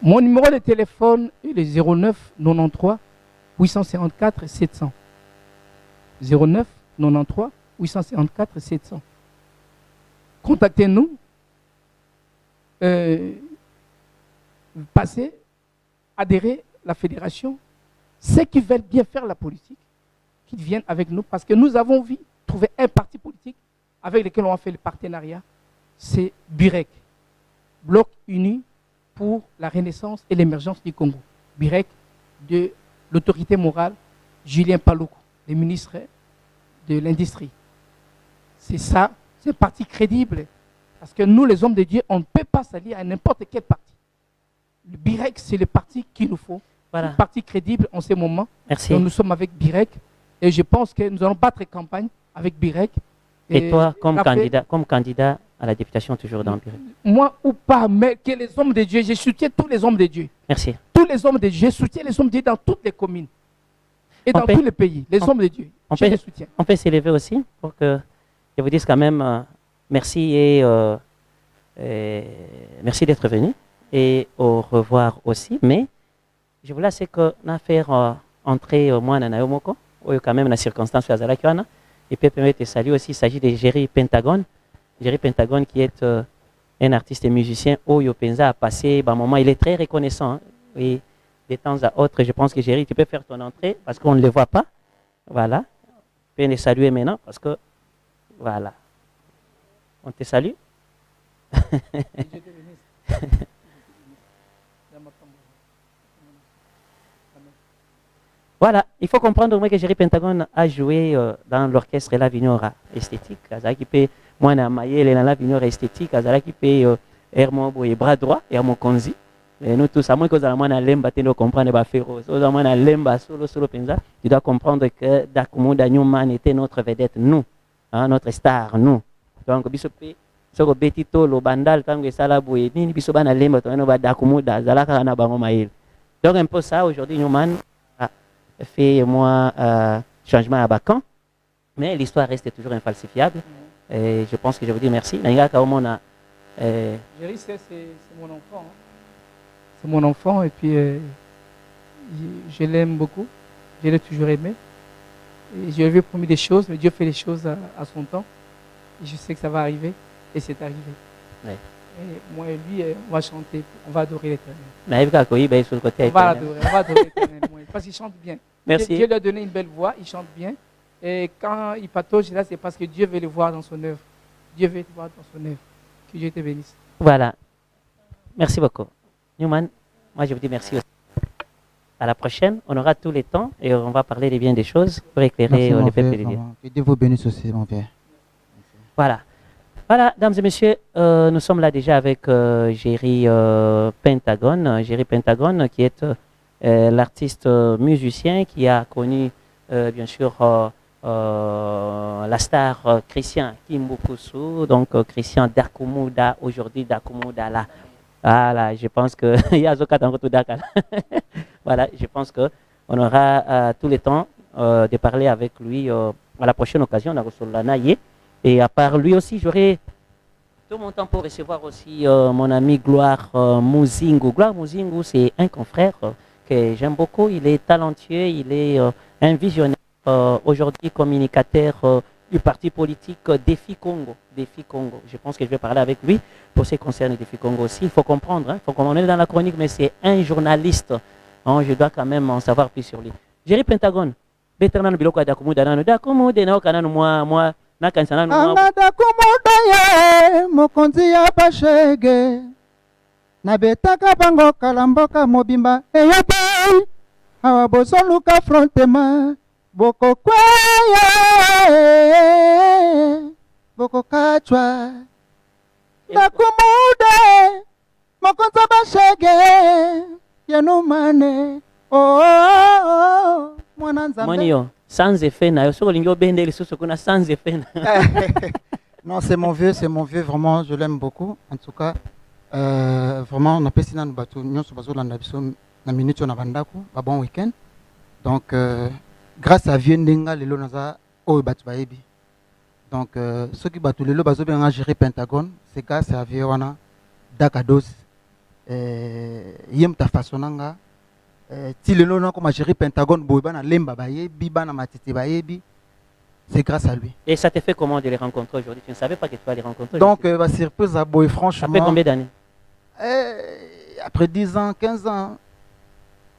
Mon numéro de téléphone est le 09 93 854 700. 09 93 854 700. Contactez-nous. Passez, adhérez à la fédération. Ceux qui veulent bien faire la politique, qu'ils viennent avec nous, parce que nous avons vu trouver un parti politique avec lequel on a fait le partenariat. C'est BIREC, Bloc Uni pour la renaissance et l'émergence du Congo. BIREC de l'autorité morale, Julien Paloukou, le ministre de l'Industrie. C'est ça, c'est un parti crédible. Parce que nous, les hommes de Dieu, on ne peut pas s'allier à n'importe quel parti. Le BIREC, c'est le parti qu'il nous faut. Voilà. Un parti crédible en ce moment. Merci. Donc, nous sommes avec BIREC et je pense que nous allons battre campagne avec BIREC. Et toi, comme candidat à la députation, toujours dans BIREC? Moi ou pas, mais que les hommes de Dieu, je soutiens tous les hommes de Dieu. Merci. Tous les hommes de Dieu, je soutiens les hommes de Dieu dans toutes les communes et dans tous les pays. Les hommes de Dieu, je les soutiens. On peut s'élever aussi pour que je vous dise quand même merci merci d'être venu et au revoir aussi. Mais je voulais c'est que nous faire entrer au moins dans Naomoko, ou quand même dans la circonstance où Azalakiwana, et puis permettre de saluer aussi. Il s'agit de Jerry Pentagone. Jerry Pentagone qui est un artiste et musicien où Yopenza a passé un moment. Il est très reconnaissant. Hein, et de temps à autre, je pense que Jerry, tu peux faire ton entrée parce qu'on ne le voit pas. Voilà. Tu peux les saluer maintenant parce que, voilà. On te salue. Voilà, il faut comprendre que Jerry Pentagone a joué dans l'orchestre La Vignora Esthétique. Azaki peut moi na Mayele dans La Vignora Esthétique, Azaki peut Hermo Boye bras droit, Hermo Konzi. Et nous tous, à moins que vous avez lemba, tu dois comprendre que féroce. Vous avez lemba solo penza, tu dois comprendre que Dakumouda Newman était notre vedette, nous, hein, notre star, nous. Donc bisope soko betito lo bandal tango esala boye nini biso bana lemba to no ba Dakumouda zalaka na bango mail. Donc un peu ça aujourd'hui Newman a fait moi changement à Bacan, mais l'histoire reste toujours infalsifiable Et je pense que je vous dis merci. Nainga Kaomona. Jerry, c'est mon enfant. Hein. C'est mon enfant et puis je l'aime beaucoup. Je l'ai toujours aimé. Et je lui ai promis des choses, mais Dieu fait les choses à son temps. Et je sais que ça va arriver. Et c'est arrivé. Ouais. Et moi et lui, on va chanter, on va adorer l'Éternel. On va adorer l'Éternel. Parce qu'il chante bien. Merci. Dieu lui a donné une belle voix, il chante bien. Et quand il patauge là, c'est parce que Dieu veut le voir dans son œuvre. Dieu veut le voir dans son œuvre. Que Dieu te bénisse. Voilà. Merci beaucoup. Newman, moi je vous dis merci aussi. À la prochaine, on aura tout le temps et on va parler des bien des choses pour éclairer le peuple de Dieu. Que Dieu vous bénisse aussi, mon père. Voilà. Voilà, dames et messieurs, nous sommes là déjà avec Jerry Pentagone. Jerry Pentagone qui est l'artiste musicien qui a connu bien sûr la star Christian Kimbukusu, donc Christian Dakumuda, aujourd'hui Dakumuda là. Voilà, je pense que voilà, je pense que on aura tout le temps de parler avec lui à la prochaine occasion. Et à part lui aussi, j'aurai tout mon temps pour recevoir aussi mon ami Gloire Muzingu. Gloire Muzingu, c'est un confrère que j'aime beaucoup. Il est talentueux, il est un visionnaire, aujourd'hui communicateur du parti politique Défi Congo. Défi Congo. Je pense que je vais parler avec lui pour ce qui concerne Défi Congo aussi. Il faut comprendre, hein, faut qu'on est dans la chronique, mais c'est un journaliste. Hein, je dois quand même en savoir plus sur lui. Jerry Pentagone. Beternan biloko dakumuda nanu dakumude na kananu moi nakansana nanu anga dakumuda ye mokonzi ya bashege nabetaka bango kalamboka mobimba eyapai awa bozoluka frontema bokokweya bokokachwa dakumude mokonzi ya bashege yenumane Monio, sans effet, sans effet. Non, c'est mon vieux, vraiment, je l'aime beaucoup. En tout cas, vraiment, on a passé dans le bateau, nous sommes na minute na bandako, un bon week-end. Donc, grâce à vieux Ndenga, les lonaza, oh, batu baebi. Donc, ceux qui battent les lots, bazo bien Jerry Pentagone, c'est grâce à vieux wana, Dakados, yem ta façonanga. C'est grâce à lui. Et ça te fait comment de les rencontrer aujourd'hui? Tu ne savais pas que tu vas les rencontrer? Donc, surprise à Boy, franchement. Ça fait combien d'années? Après 10 ans, 15 ans.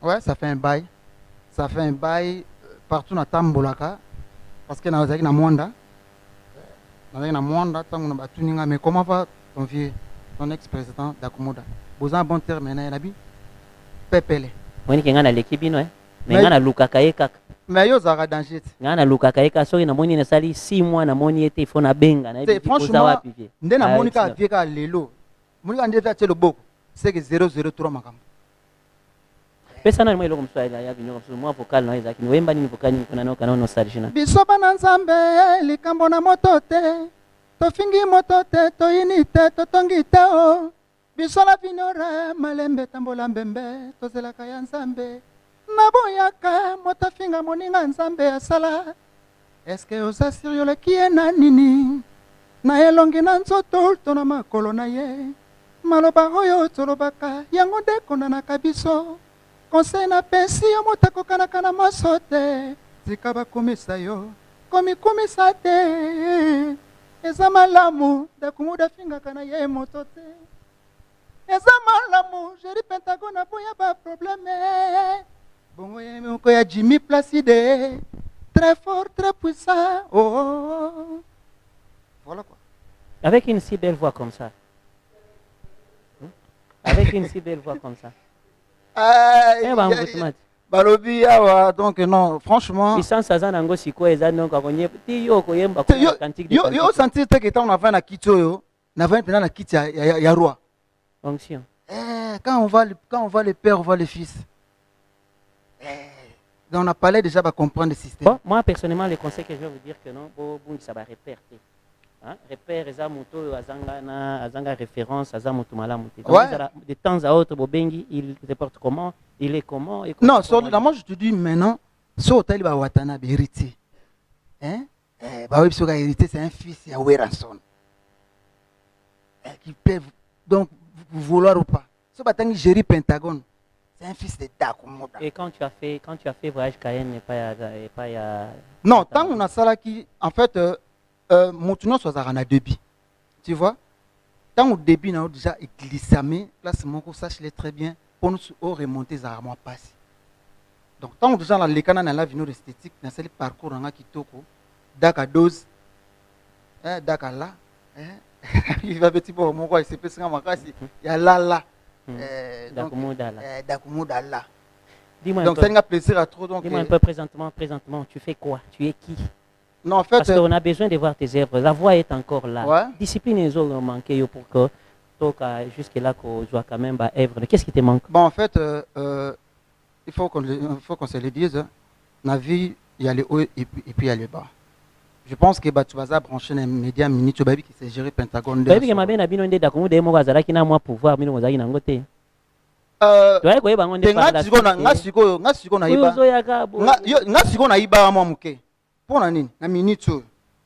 Ouais, ça fait un bail. Ça fait un bail partout dans Tambolaka. Parce que dans la Mwanda. Mais comment va ton vieux, ton ex-président Dakumuda? Vous avez un bon terme, il a Pepele. Moi qui ngana l'équipe no mais ngana lukaka eka mais yo zara danger ngana lukaka eka so ina moni na sali 6 mois na moni ete fona benga na ebi franchement nde na moni ka vieka lelo moni ka ndeta tshelo boko c'est que 003 makambo pesa na moi lokom swahili ya binyo so moi vocal na ezaki ni wemba ni vocal ni kuna no kana no sarjina biso bana nzambe likambo na moto te tofingi moto te toyini te totongi te o bisola vinora malembe tambola mbembe tozelaka ya nzambe naboyaka moto finga moninga nzambe asala eske oza sirioleki ye na nini na elongi na nzoto to na makolo na ye maloba oyo tolobaka yango nde kondanaka biso conseil na pesi yo moto akokanaka na maso te tika bakomisa yo komikumisa te eza malamu Dakumuda fingaka na ye moto te eza malamu Jerry Pentagone aboya ba problème bongo ye moko ya Jimmy Placide très fort très puissant oh voilà quoi. Avec une si belle voix comme ça, avec une si belle voix comme ça balobi awa donc non franchement yo sentir te que tant on a na kiti oyo na va na kiti ya roi. Onction. Quand on voit les pères, on voit les fils. On a parlé déjà de comprendre le système. Bon, moi, personnellement, le conseil que je vais vous dire que non, ça va repère. Repère, azanga référence, azamutu malamuti. De temps à autre, Bobengi, il reporte comment, il est comment. Non, moi je te dis maintenant, so tali ba watana héritier. Bah oui, parce hérité, c'est un fils, il y a Weranson. Qui peut donc vouloir ou pas. Ce bâtiment gérer Pentagone, c'est un fils de Dakumoda. Et quand tu as fait voyage Cayenne, et pas y a... Non, tant qu'on a ça là qui, en fait, mon tournoi soit à débit. Tu vois? Tant au début, on a déjà glissé, là c'est mon coup, sache-le très bien, pour nous remonter à moi passer. Donc, tant que déjà les canaux dans la vie esthétique, dans ce parcours on a qui toko, d'accord dose, d'accord là, il va petit peu mon quoi, il s'est passé en ma il y a là, Dakumoda là. Donc ça n'a plaisir à trop. Dis-moi un peu présentement, tu fais quoi? Tu es qui? Non, en fait, parce qu'on a besoin de voir tes œuvres. La voix est encore là. Ouais. Discipline et autres manqué pour que jusque là qu'on soit quand même œuvre. Qu'est-ce qui te manque? Bon, en fait, il faut qu'on se le dise. Dans la vie, il y a le haut et puis il y a le bas. Je pense que tu vas brancher les médias mini, tu vas qui s'est géré Pentagone. Tu vas bien ma bien habino ndé d'accord des mots qui na moi pouvoir mino mozaki na ngote. Tu vas ko bango ndé pas la. Ngasiko na iba moi muke. Pour la nini na miniature.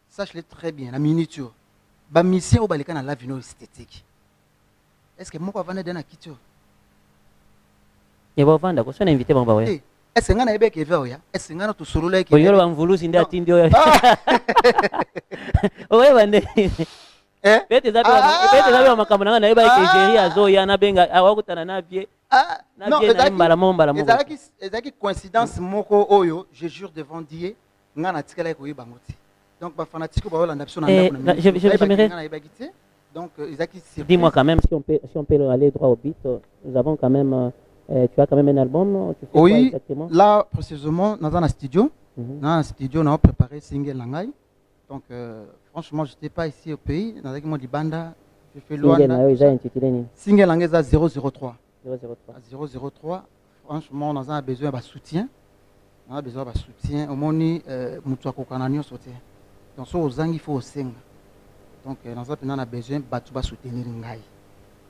Sache-le très bien, la miniature. Ba mission au balika na la vie esthétique. Est-ce que moi va vendre dans kitio? Et va vendre ko so na invité bon ba ouais. Est-ce que ngana ebe ke veo ya? Est-ce que ngana to solo like? Oyolo ba mvulusi ndi atindi oyo. Owe bande. Bete zabi makambo na eba ke Nigeria zo ya na benga awakutana na bie. Non, ezaki coïncidence moko oyo, je jure devant Dieu, ngana tikala ko yebangoti. Donc ba fanatique ba olanda biso na ndako. Donc ezaki. Dis-moi quand même si on peut aller droit au but, nous avons quand même tu as quand même un album, tu fais oui, quoi exactement? Là précisément dans un studio. Dans un studio, on a préparé single langai. Donc franchement, je n'étais pas ici au pays, dans un monde banda, je fais loin. Single langai 003. 003. Franchement, on a besoin de soutien. On a besoin de soutien. Au moins, mutua kokananyo soutien. Donc so ozangi il faut osenga. Donc on a besoin de soutenir ngai.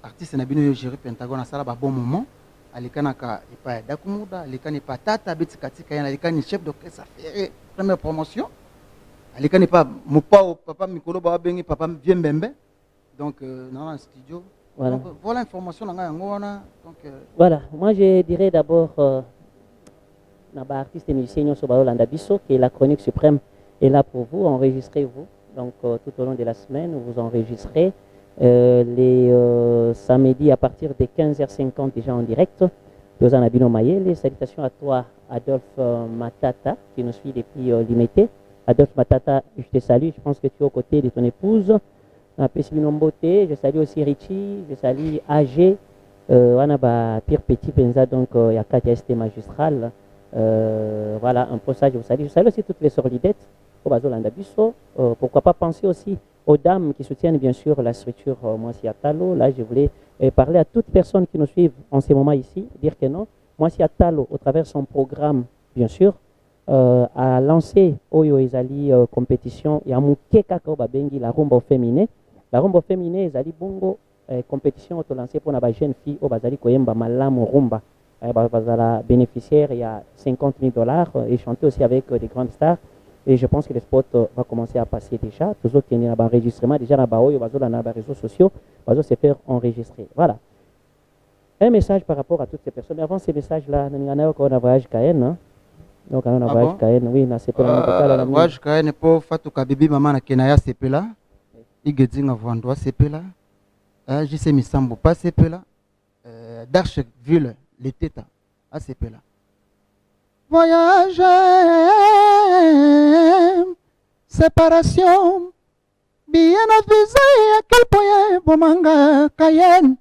Artiste na bino yo gérer Pentagone ça ba bon moment. Alikanaka ipa Dakumoda, alikani pa tata betikatika yana alikani chef d'orchestre affaire première promotion. Alikani pa mopa papa Mikolo ba bengi papa Viembembe. Donc dans un studio. Voilà. Donc, voilà l'information dans ngona. Donc voilà, moi je dirais d'abord naba artiste et musicien sur Baolanda Bisso que la chronique suprême est là pour vous, enregistrez-vous. Donc tout au long de la semaine, vous enregistrez les samedis à partir de 15h50 déjà en direct. Dozana Bino Mayele, salutations à toi Adolphe Matata qui nous suit depuis Limité. Adolphe Matata, je te salue, je pense que tu es aux côtés de ton épouse. Je salue aussi Richie, je salue AG, Wanaba Pierre Petit Penza, donc il y a KTST magistral. Voilà un peu ça, je vous salue. Je salue aussi toutes les sorlidettes au Bazolanda Bisso. Pourquoi pas penser aussi aux dames qui soutiennent bien sûr la structure Moissi Atalo. Là, je voulais parler à toutes personnes qui nous suivent en ce moment ici, dire que non, Moissi Atalo, au travers de son programme, bien sûr, a lancé Oyo Ezali compétition. Il y a Mouké Kakao Babengi, la rumba féminine. La rumba féminine, Ezali Bongo, compétition auto-lancée pour la jeune fille au Bazali Koyemba Malam Rumba. Bazala bénéficiaire, il y a $50,000 et chanter aussi avec des grandes stars. Et je pense que le spot va commencer à passer déjà. Tous autres qui ont un enregistrement, déjà dans les réseaux sociaux, va se faire enregistrer. Voilà. Un message par rapport à toutes ces personnes. Mais avant ces messages-là, on a un voyage Cayenne. Donc, on a un voyage Cayenne. Oui, on a CP là. Voyage Cayenne pour Fatou Kabibi, maman na Kenaya CP là. Igedinga Vandoa CP là. JC Misambo, pas CP là. D'Archeville, les Tétas, à CP là. Voyager, séparation, bien avisé à quel point bomanga Cayenne.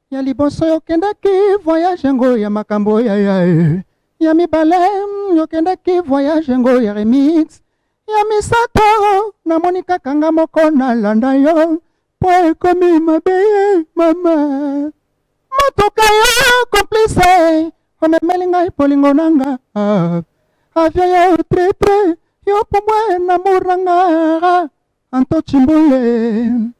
Ya liboso yokendaki voyage ngo ya makambo ya mibalem yokendaki voyage ngo ya remix ya misato na monika kanga moko na landa yo po ekomi mabe mama motoka yo complice omemeli ngai polingo nanga avia yo tretre yo pomwe na muranga anto chimbule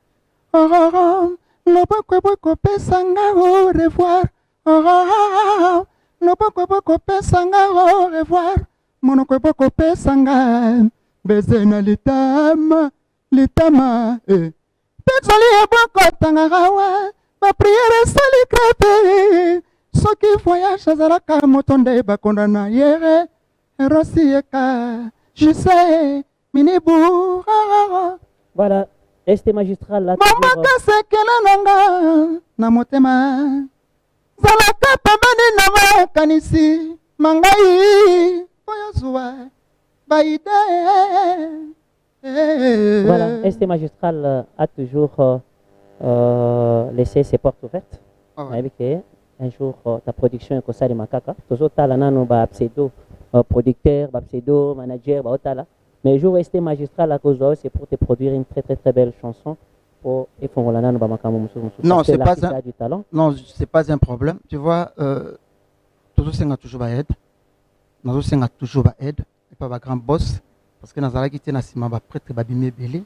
Lobakwe kopesanga au revoir. Lobakwe kopesanga au revoir. Monokwe kopesanga. beze na litama litama pezali ya bokotangaka wa bapriere esali krepe soki voyage azalaka moto nde bakonda na yere erosi yeka juse minibu Voilà, este magistral là. mamaka sekele nanga na motema zalaka pembeni na makanisi mangai oyo zuwa baide. Voilà, este magistral a toujours laissé ses portes ouvertes. Avec un jour ta production est comme ça de makaka. Toujours tala nano ba pseudo producteur, ba pseudo manager, ba otala. Mais le jour où este magistral à cause de c'est pour te produire une très très très belle chanson pour effongola ba makamu musu. Non, c'est pas un du talent. Non, c'est pas un problème. Tu vois, toujours senga toujours ba aide. Nazo senga toujours ba aide et pas ba grand boss parce que nazala qui tena sima ba prêtre ba bimé belé.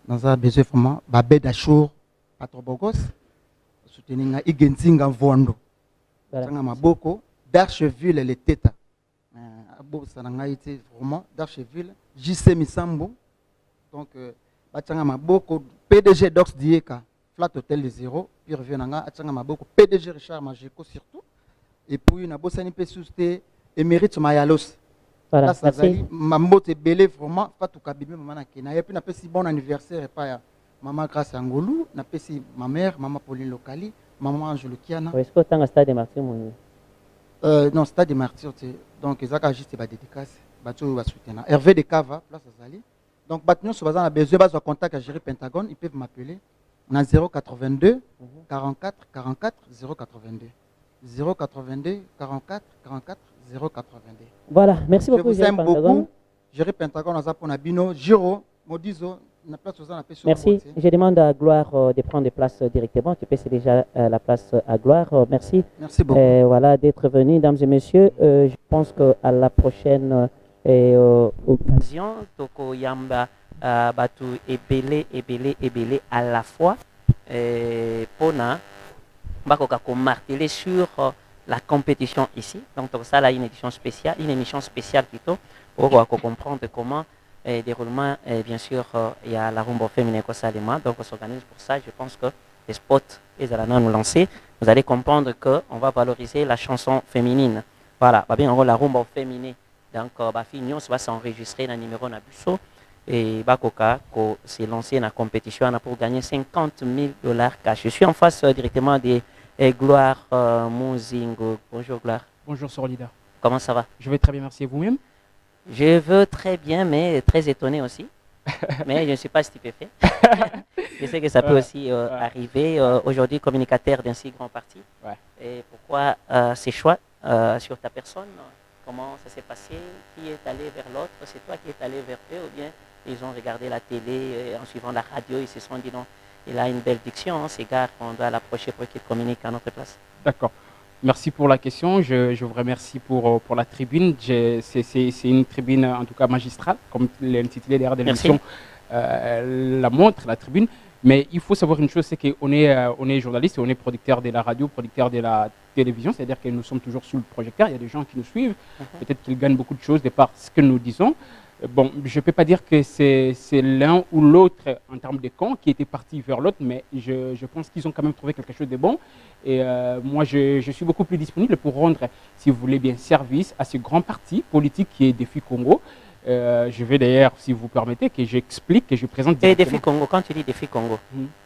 Nazala besoin vraiment ba bed achour pas trop bogos. Soutenir nga igenzinga vondo. Senga maboko d'Archeville les teta. Abo sananga été vraiment d'Archeville JC Misambo. Donc batanga maboko PDG Dox Dieka Flat Hotel de Zéro puis revient nanga atanga maboko PDG Richard Majeko surtout et puis na bosani pe susté émérite Mayalos. Voilà, ça zali mambote belé vraiment pas tout kabimé maman na kena et puis na pe si bon anniversaire pas ya maman Grâce Angolou na pe si ma mère maman Pauline Locali maman Angelo Kiana. Est-ce que tu as stade de Martyr mon non, stade de Martyr donc ezaka juste ba dédicace ba tu ba soutenir Hervé de Cava place Azali. Donc batnon sur bazan a besoin de contact à gérer Pentagone, ils peuvent m'appeler na 082 44 44 082 082 44 44 082. Voilà, merci beaucoup. Je vous aime beaucoup. Gérer Pentagone à Zapon Abino, Giro, Modizo, na place aux merci. Je demande à Gloire de prendre des places directement. Tu peux c'est déjà la place à Gloire. Merci. Merci beaucoup. Voilà d'être venu, mesdames et messieurs. Je pense qu'à la prochaine occasion, Toko Yamba Batu ebele à la fois. Pona Bakoka marteler sur la compétition ici. Donc ça là une émission spéciale plutôt pour comprendre comment déroulement bien sûr il y a la rumba féminine Kosalema. Donc on s'organise pour ça. Je pense que les spots ils allons nous lancer. Vous allez comprendre que on va valoriser la chanson féminine. Voilà, va bien la rumba féminine. Donc Bafignon va s'enregistrer dans le numéro Nabusso et Bakoka s'est lancé dans la compétition pour gagner $50,000 cash. Je suis en face directement de Gloire Muzingo. Bonjour Gloire. Bonjour Sorlida. Comment ça va? Je vais très bien, merci. Et vous-même? Je veux très bien, mais très étonné aussi. Mais je ne suis pas stupéfait. Je sais que ça peut aussi arriver. Aujourd'hui, communicateur d'un si grand parti. Ouais. Et pourquoi ces choix sur ta personne? Comment ça s'est passé? Qui est allé vers l'autre? C'est toi qui es allé vers eux ou bien ils ont regardé la télé en suivant la radio, ils se sont dit non, il a une belle diction, ces gars, on doit l'approcher pour qu'il communique à notre place. D'accord. Merci pour la question. Je vous remercie pour la tribune. C'est une tribune en tout cas magistrale, comme l'intitulé derrière de l'émission la montre, la tribune. Mais il faut savoir une chose, c'est qu'on est journaliste et on est producteur de la radio, producteur de la télévision, c'est-à-dire que nous sommes toujours sous le projecteur. Il y a des gens qui nous suivent, peut-être qu'ils gagnent beaucoup de choses de par ce que nous disons. Bon, je ne peux pas dire que c'est l'un ou l'autre en termes de camp qui était parti vers l'autre, mais je pense qu'ils ont quand même trouvé quelque chose de bon. Et moi, je suis beaucoup plus disponible pour rendre, si vous voulez bien, service à ce grand parti politique qui est Défi Congo. Je vais d'ailleurs, si vous permettez, que j'explique, que je présente directement. Les défis Congo, quand tu dis Défi Congo,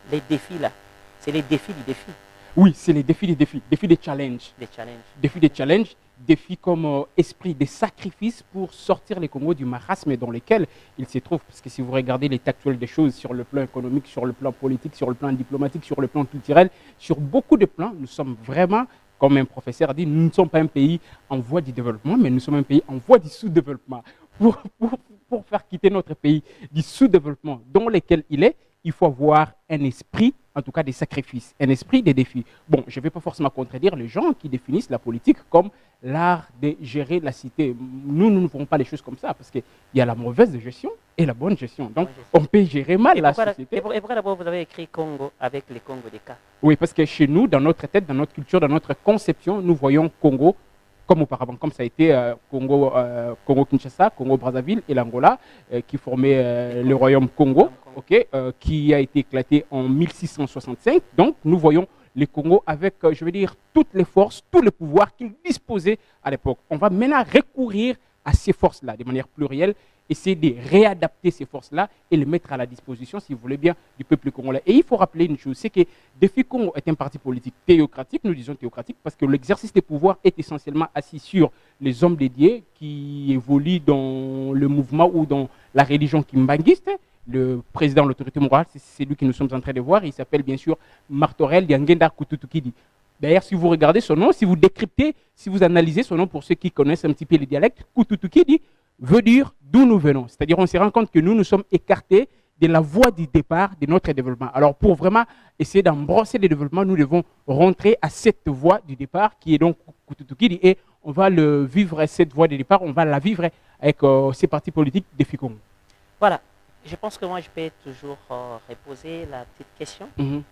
les défis là, c'est les défis du défi. Oui, c'est les défis des défis, défis des challenges. Des challenges. Défis des challenges, défis comme esprit des sacrifices pour sortir les Congos du marasme dans lequel ils se trouvent. Parce que si vous regardez l'état actuel des choses sur le plan économique, sur le plan politique, sur le plan diplomatique, sur le plan culturel, sur beaucoup de plans, nous sommes vraiment, comme un professeur a dit, nous ne sommes pas un pays en voie de développement, mais nous sommes un pays en voie de sous-développement. Pour faire quitter notre pays du sous-développement dans lequel il est, il faut avoir un esprit, en tout cas des sacrifices, un esprit des défis. Bon, je ne vais pas forcément contredire les gens qui définissent la politique comme l'art de gérer la cité. Nous ne ferons pas les choses comme ça parce qu'il y a la mauvaise gestion et la bonne gestion. Donc, on peut gérer mal la société. Et pourquoi d'abord vous avez écrit Congo avec les Congo des cas? Oui, parce que chez nous, dans notre tête, dans notre culture, dans notre conception, nous voyons Congo comme auparavant, comme ça a été Congo-Kinshasa, Congo-Brazzaville et l'Angola, qui formaient le royaume Congo, qui a été éclaté en 1665. Donc, nous voyons les Congo avec, je veux dire, toutes les forces, tous les pouvoirs qu'ils disposaient à l'époque. On va maintenant recourir à ces forces-là de manière plurielle, essayer de réadapter ces forces-là et les mettre à la disposition, si vous voulez bien, du peuple congolais. Et il faut rappeler une chose, c'est que Défi Congo est un parti politique théocratique, nous disons théocratique, parce que l'exercice des pouvoirs est essentiellement assis sur les hommes dédiés qui évoluent dans le mouvement ou dans la religion kimbanguiste. Le président de l'autorité morale, c'est celui que nous sommes en train de voir, il s'appelle bien sûr Martorel Diangenda Kututukidi. D'ailleurs, si vous regardez son nom, si vous décryptez, si vous analysez son nom pour ceux qui connaissent un petit peu les dialectes, Kututukidi veut dire d'où nous venons. C'est-à-dire on se rend compte que nous sommes écartés de la voie du départ de notre développement. Alors pour vraiment essayer d'embrasser le développement, nous devons rentrer à cette voie du départ qui est donc Kututukidi et on va le vivre, cette voie de départ, on va la vivre avec ces partis politiques de FICOM. Voilà. Je pense que moi, je peux toujours reposer la petite question.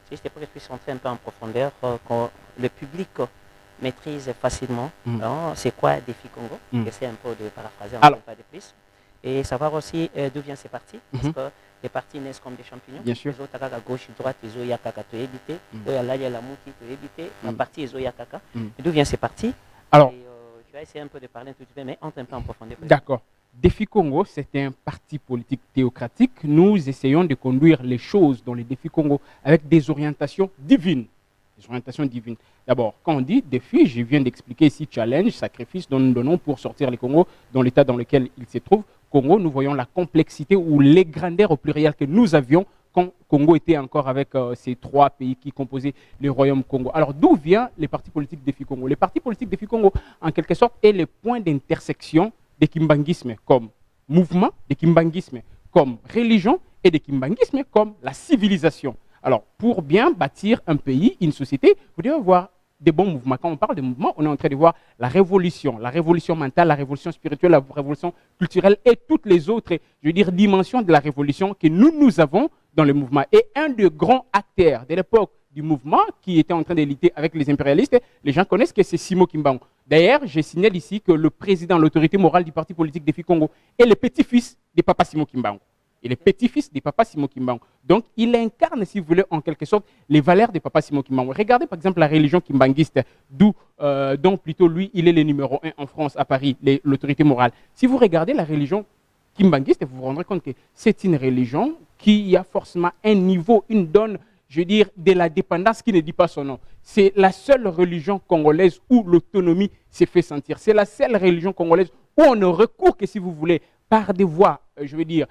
Juste pour que je puisse entrer un peu en profondeur, quand le public maîtrise facilement c'est quoi Défi Congo. J'essaie un peu de paraphraser, un peu pas de plus. Et savoir aussi d'où viennent ces partis. Parce que les partis naissent comme des champignons. Bien sûr. Les autres, à gauche, à droite, les autres, il y a kaka, tu es évité. Il y a là, il y a la mouki, tu es évité. La partie, les autres, il y a kaka. D'où viennent ces partis? Alors, je vais essayer un peu de parler un tout petit peu, mais entre un peu en profondeur. D'accord. Défi Congo, c'est un parti politique théocratique. Nous essayons de conduire les choses dans les défis Congo avec des orientations divines. Des orientations divines. D'abord, quand on dit défi, je viens d'expliquer ici challenge, sacrifice dont nous donnons pour sortir les Congo dans l'état dans lequel il se trouve. Congo, nous voyons la complexité ou les grandeurs au pluriel que nous avions quand Congo était encore avec ces trois pays qui composaient le royaume Congo. Alors, d'où viennent les partis politiques défi Congo? Les partis politiques défi Congo, en quelque sorte, est le point d'intersection des kimbanguismes comme mouvement, des kimbanguismes comme religion et des kimbanguismes comme la civilisation. Alors, pour bien bâtir un pays, une société, vous devez avoir des bons mouvements. Quand on parle de mouvements, on est en train de voir la révolution mentale, la révolution spirituelle, la révolution culturelle et toutes les autres, je veux dire, dimensions de la révolution que nous avons dans le mouvement. Et un des grands acteurs de l'époque du mouvement qui était en train de lutter avec les impérialistes, les gens connaissent que c'est Simo Kimbangu. D'ailleurs, je signale ici que le président, l'autorité morale du parti politique Défi Congo est le petit-fils de Papa Simo Kimbangu. Il est petit-fils de Papa Simo Kimbangu. Donc, il incarne, si vous voulez, en quelque sorte, les valeurs de Papa Simo Kimbangu. Regardez, par exemple, la religion kimbanguiste, dont plutôt lui, il est le numéro 1 en France, à Paris, l'autorité morale. Si vous regardez la religion kimbanguiste, vous vous rendrez compte que c'est une religion qui a forcément un niveau, une donne, je veux dire, de la dépendance qui ne dit pas son nom. C'est la seule religion congolaise où l'autonomie s'est fait sentir. C'est la seule religion congolaise où on ne recourt que, si vous voulez, par des voies, je veux dire,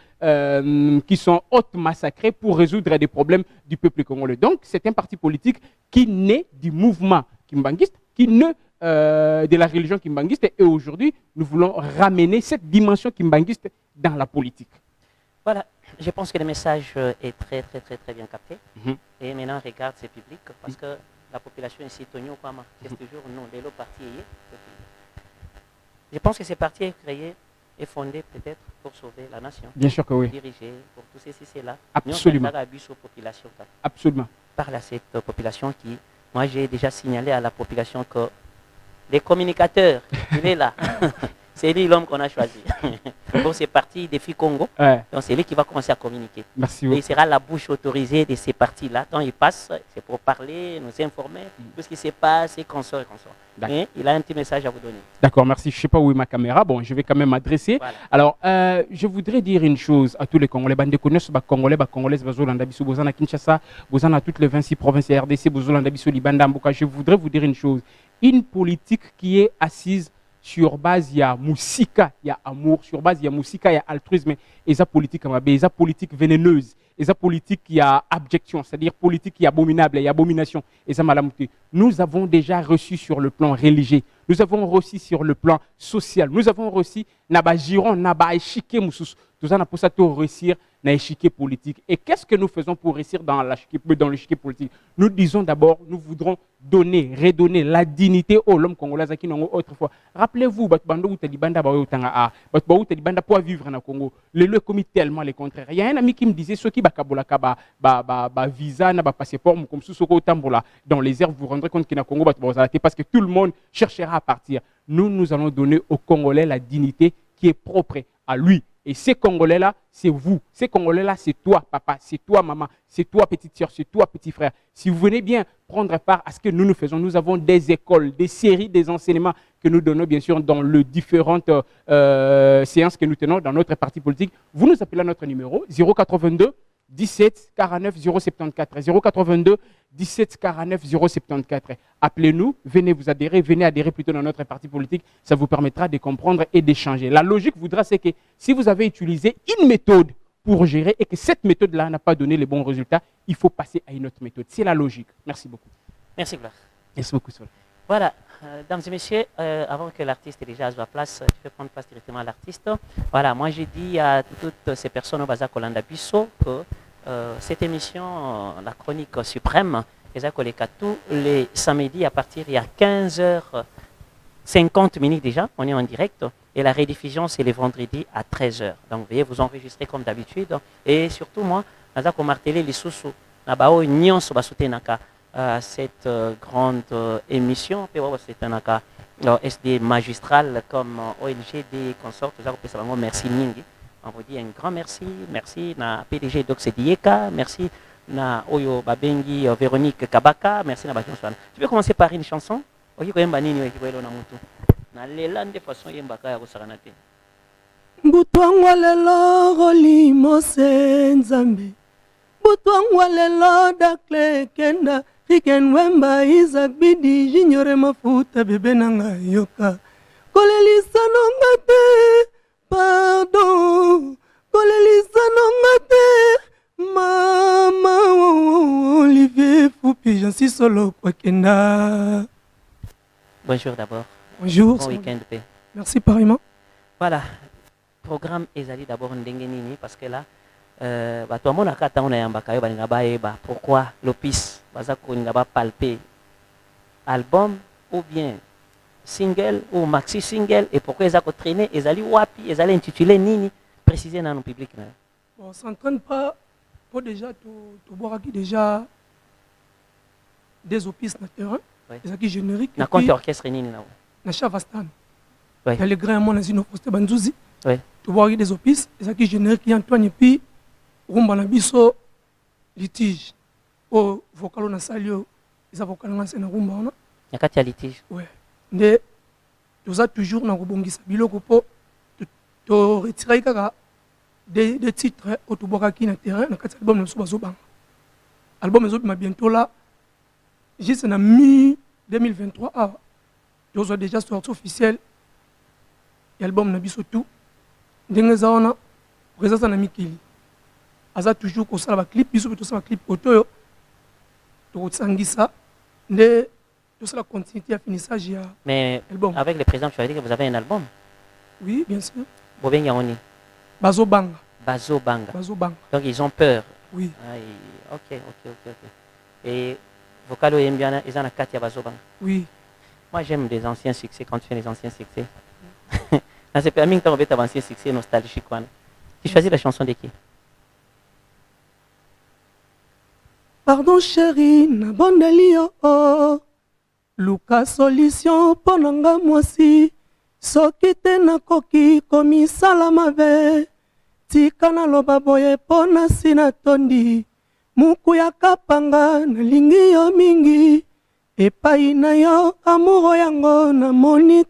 qui sont hautement sacrées pour résoudre des problèmes du peuple congolais. Donc, c'est un parti politique qui naît du mouvement kimbanguiste, qui naît de la religion kimbanguiste. Et aujourd'hui, nous voulons ramener cette dimension kimbanguiste dans la politique. Voilà, je pense que le message est très bien capté. Et maintenant, regarde ce public, parce que la population ici, Tonio Kwama, c'est toujours non, de l'autre parti. Je pense que ce parti est créé et fondé peut-être pour sauver la nation. Bien sûr que oui. Diriger, pour tout ceci, c'est là. Absolument. Absolument. Parle à cette population qui, moi j'ai déjà signalé à la population que les communicateurs, il est là. C'est lui l'homme qu'on a choisi. Pour ces partis Défi Congo, donc c'est lui qui va commencer à communiquer. Merci beaucoup. Et il sera la bouche autorisée de ces partis-là. Quand il passe, c'est pour parler, nous informer, tout ce qui se passe, et qu'on sort. Mais il a un petit message à vous donner. D'accord, merci. Je ne sais pas où est ma caméra. Bon, je vais quand même m'adresser. Voilà. Alors, je voudrais dire une chose à tous les Congolais. Bande connaissent Congolais, Congolaises, Bazolanda Bissou, Bozana Kinshasa, Bozana toutes les 26 provinces et RDC, Bozolanda Bissou, Libanda, Mboka. Je voudrais vous dire une chose. Une politique qui est assise sur base, il y a moussika, il y a amour. Sur base, il y a moussika, il y a altruisme. Et ça, politique, et ça, politique vénéneuse. Et ça, politique, il y a abjection, c'est-à-dire politique qui est abominable, il y a abomination. Et ça, malamouté. Nous avons déjà reçu sur le plan religieux. Nous avons reçu sur le plan social. Nous avons reçu Naba Giron, Naba Echike Moussous. Tout ça, pour ça, tout réussir dans l'échiquier politique. Et qu'est-ce que nous faisons pour réussir dans l'échiquier politique? Nous disons d'abord, nous voudrons donner, redonner la dignité au l'homme congolais qui n'ont autrefois. Rappelez-vous, Bando ou Talibanda pour vivre dans le Congo. Le lieu commis tellement le contraire. Il y a un ami qui me disait, ceux qui bakabolaka visa, na passeport, comme sous tambola dans les airs, vous vous rendrez compte qu'il y a Congo parce que tout le monde cherchera à partir. Nous allons donner aux Congolais la dignité qui est propre à lui. Et ces Congolais-là, c'est vous. Ces Congolais-là, c'est toi, papa, c'est toi, maman, c'est toi, petite soeur, c'est toi, petit frère. Si vous venez bien prendre part à ce que nous faisons, nous avons des écoles, des séries, des enseignements que nous donnons, bien sûr, dans les différentes séances que nous tenons dans notre parti politique. Vous nous appelez à notre numéro 082 17 49 074. 082 17 49 074. Appelez-nous, venez vous adhérer, venez adhérer plutôt dans notre parti politique. Ça vous permettra de comprendre et d'échanger. La logique voudra, c'est que si vous avez utilisé une méthode pour gérer et que cette méthode-là n'a pas donné les bons résultats, il faut passer à une autre méthode. C'est la logique. Merci beaucoup. Merci, Gloire. Merci beaucoup, Sol. Voilà, mesdames et messieurs, avant que l'artiste ait déjà à sa place, tu peux prendre place directement à l'artiste. Voilà, moi j'ai dit à toutes ces personnes au Baza Kolanda Bisso que cette émission, la chronique suprême, les tous les samedis à partir il y a 15h50 déjà, on est en direct. Et la rediffusion, c'est les vendredis à 13h. Donc, veuillez vous enregistrer comme d'habitude. Et surtout, moi, je vais marteler les sous-sous. Cette grande émission, c'est un SD magistral comme ONG des consorts. Merci Ningi. On vous dit un grand merci. Merci na PDG Dox Dieka. Merci na Oyo Babengi Véronique Kabaka. Merci na Bakion Swan. Tu peux commencer par une chanson? Butwangwa lelo rolimo senzambe Butwangwa lelo dakle kenda Riken wemba Isaac bidi jinyore mafuta bebe nanga yoka Kolelisa nongate pardon Kolelisa nongate mama Olivier Foupi j'en suis solo kwa kenda. Bonjour d'abord. Bonjour. Bon week-end de paix. Merci pareillement. Voilà. Programme Ezali d'abord Ndengenini parce que là, toi mon akata on a yambaka yoba ningabaeba. Pourquoi l'opis bazako ningaba palper album ou bien single ou maxi single et pourquoi ezako traîner Ezali wapi Ezali intitulé nini préciser dans nos public. Bon, on s'entraîne pas pour déjà tout boire qui déjà des opis na terrain. C'est qui générique. Na compte orchestre nini na. Na Chavastan. Oui. Il y a le grand mon azino posté Banzuzi. Oui. Tu vois des opis, c'est qui générique Antoine et puis rumba na biso litige. Au vocal na salio, les avocats na na rumba na. Yakati ya litige. Ouais. Mais tout ça toujours na robongisa biloko po to retirer kaka des titres au to boka ki na terrain na kati album na so bazobanga. Album ezo ma bientôt là. Juste en mi-2023, nous avons déjà sorti officiel l'album Nabiso tout. Nous avons présence en Mikili. Nous avons toujours un clip, nous avons un clip auto. Nous avons ça. Nous avons la continuité à finissage. Mais avec le président, tu as dit que vous avez un album? Oui, bien sûr. Boben Yaoni. Bazo Banga. Bazo Banga. Bazo Banga. Donc ils ont peur. Oui. Ok. Et Vocalo et Mbiana, ils ont la Katia Bazobang. Oui. Moi, j'aime les anciens succès quand tu fais les anciens succès. C'est permis que tu aies ancien succès nostalgique. Tu choisis la chanson de qui? Pardon chérie, na bondelio Luka solution ponanga mwasi soki te nakoki komisala mabe tika naloba boye pona sina tondi muku ya kapanga nalingi yo mingi epai na yo amuro yango namoni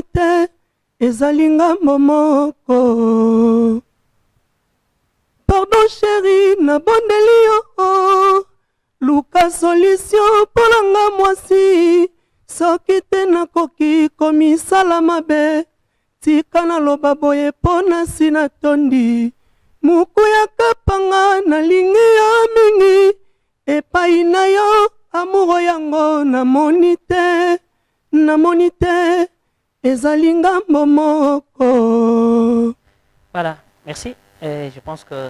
te ezali ngambo moko. Pardon chérie nabondeli yo luka solution polanga mwasi soki te nakoki komisala mabe tika naloba boye pona sina tondi muku ya kapanga nalingi yo mingi epai na yo amuro yango namoni te ezali ngambo moko. Voilà, merci. Je pense que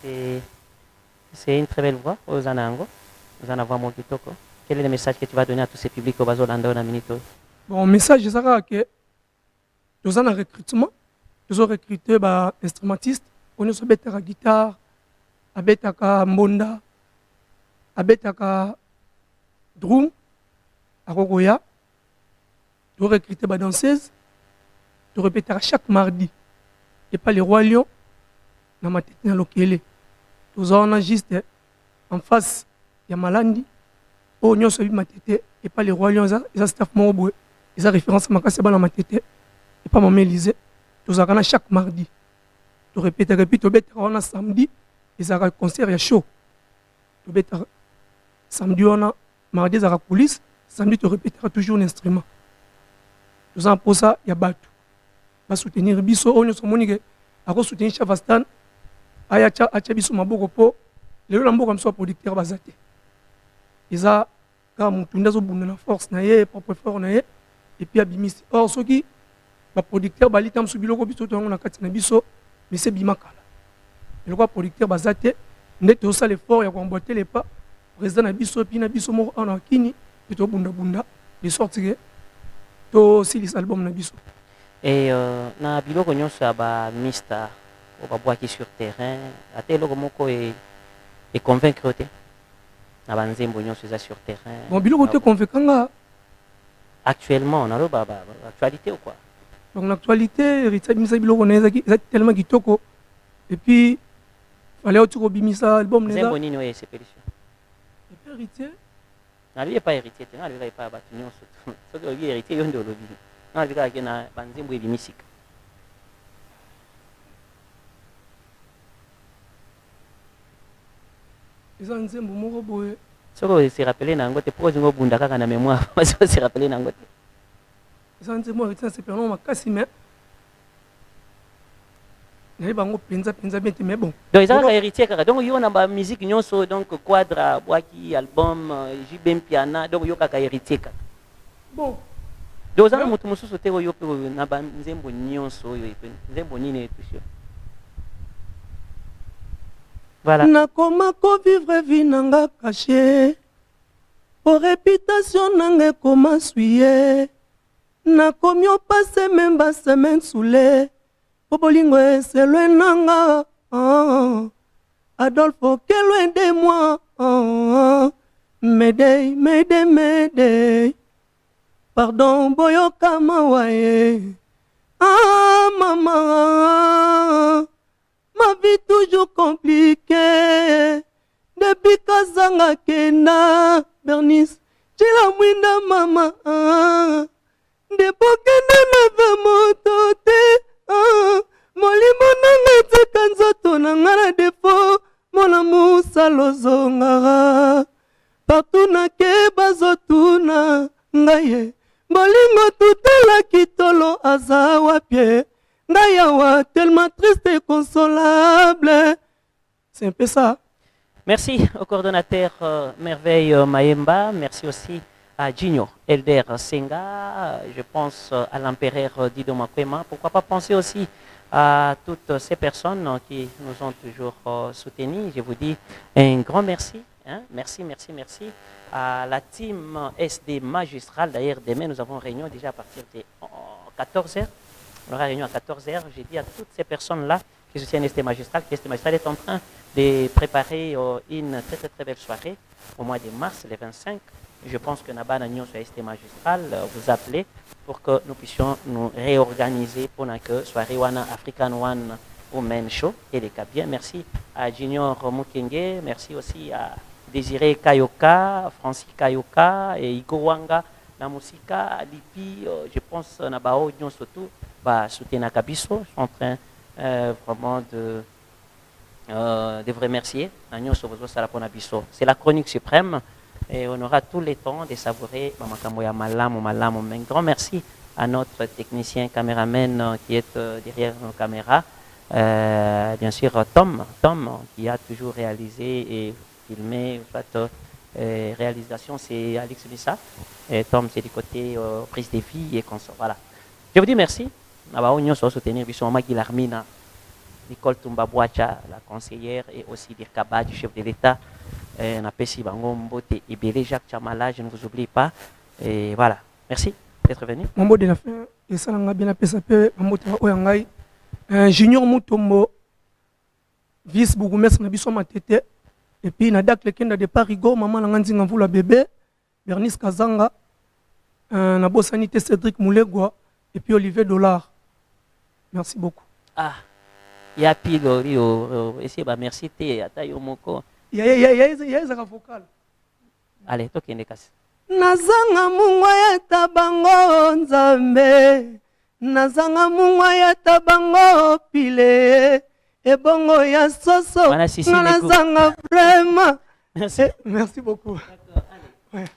c'est une très belle voix aux Anango. Aux Anavois Mokitoko. Quel est le message que tu vas donner à tous ces publics au Bazolanda ou Minito? Bon, message, c'est ça que nous avons un recrutement. Nous avons recruté des instrumentistes. On a beté la guitare, à beté la mbonda, à beté la drum, à rogoya. Nous avons recruté des danseuses. Nous répétons chaque mardi. Et pas les rois lions, dans ma tête, dans l'okélé. Nous avons juste en face, il y a Malandi. Oh, nous avons ma tête. Et pas les rois lions, ils ont staff mon ils ont référence à ma casse dans ma tête. Et pas mon Élysée. Nous avons chaque mardi. Nous répétons, on a samedi. Ils ont un concert, il y a show. Nous répétons samedi, on a mardi, ils ont la police. Samedi, tu répéteras toujours l'instrument. Nous avons pour ça, il y a Batou. Va soutenir biso on so monique à soutenir Chavastan aya cha biso maboko po le lambo comme soit producteur bazate isa ka mutunda zo bunda na force na ye propre fort na ye et puis abimisi or soki ba producteur balita msubiloko biso to na kati na biso mais c'est bimakala le quoi producteur bazate ndete osa l'effort ya komboter les pas président na biso puis na biso mo on akini to bunda bunda de sorte que to silis album na biso. Et na biloko nyonso ya ba mista o babwaki sur terrain ate eloko moko e convaincre te na banzembo nyonso eza sur terrain. Bon biloko te convaincre nga actuellement na lo ba actualité ou quoi. Donc l'actualité héritier bimisa biloko na ezaki tellement kitoko et puis fallait autour bimisa album neza. Nzembo nini oye sepelition. Et puis héritier na lui pas héritier te na lui pas ba nyonso soki obi héritier yo ndo lobi. Non, je vais na banzembo et musique. Ils ont nzembo moko boye. Ce que se rappeler nango te pourquoi ngo bunda kaka na mémoire parce que se rappeler nango te. Ils ont nzembo avec ça c'est pernon makasi mais na bango penza bien mais bon. Donc ils ont héritier kaka donc yo na ba musique nyonso donc quadra boaki album JBM piano donc yo kaka héritier kaka. Bon. Donc ça moto mususu te oyo pe na ba nzembo nyonso oyo pe nzembo nini etusho. Voilà. Nakoma ko vivre vie nanga caché. Pour réputation nanga koma suye. Nakomi o passe même ba semaine soulé. Po bolingo c'est loin nanga. Adolphe que loin de moi. Médée. Pardon, boyoka mawaye. Ah, maman, ma vie toujours compliquée. Depuis Kazanga Kena, Bernice, j'ai la mwinda maman. Depuis Kena nave motote. Molimo nanga tika nzoto nanga na defo. Mon amour salozongara. Partout na ke bazotuna ngaye. Bolingo tutela kitolo azawa pie. Ngayawa tellement triste et consolable. C'est un peu ça. Merci au coordonnateur Merveille Maemba. Merci aussi à Gino Elder Senga. Je pense à l'empereur Dido Makwema. Pourquoi pas penser aussi à toutes ces personnes qui nous ont toujours soutenus. Je vous dis un grand merci. Hein? Merci à la team SD Magistral. D'ailleurs, demain, nous avons réunion déjà à partir de 14h. On aura réunion à 14h. J'ai dit à toutes ces personnes-là qui soutiennent SD Magistral, que SD Magistral est en train de préparer une très belle soirée au mois de mars, le 25. Je pense que Nabana Nyon sur SD Magistral vous appelez pour que nous puissions nous réorganiser pour que soirée Wana African One Women Show et les cas bien. Merci à Junior Mukenge, merci aussi à Désiré Kayoka, Francis Kayoka et Igor Wanga, la musique, Lipi, je pense Nabao Nyon surtout, soutenir Kabiso, je suis en train vraiment de vous remercier. C'est la chronique suprême et on aura tout le temps de savourer un grand merci à notre technicien caméraman qui est derrière nos caméras. Bien sûr Tom qui a toujours réalisé et filmé, soit réalisation c'est Alex Lissa et Tom c'est du côté prise des filles et consort. Voilà. Je vous dis merci. Soutenir Bisoma Guilarmina Nicole Toumba-Bouacha, la conseillère, et aussi Dirkaba, du chef de l'État. Napesi Bango Mbote et Bélé Jacques Chamala, je ne vous oublie pas. Et voilà, merci d'être venu. Mambo de la fin, et ça l'a bien appelé ça peut, Mambo Oyangai, Junior Mutombo, vice-bourgmestre Nabiso Matete, et puis Nadak le Kenda de Parigo, maman Langanzinga Vula bébé, Bernice Kazanga, Nabo Sanité Cédric Moulegua, et puis Olivier Dollar. Merci beaucoup. Ah, ya pilo rio, essaye ba merci te, atayo moko. Il y a un vocal. Allez, toi qui es cassé. Nazanga mungwa ya tabango nzambe, nazanga mungwa ya tabango pile, ebongo ya soso, nazanga vraiment. Merci. Merci beaucoup. D'accord, allez. Ouais.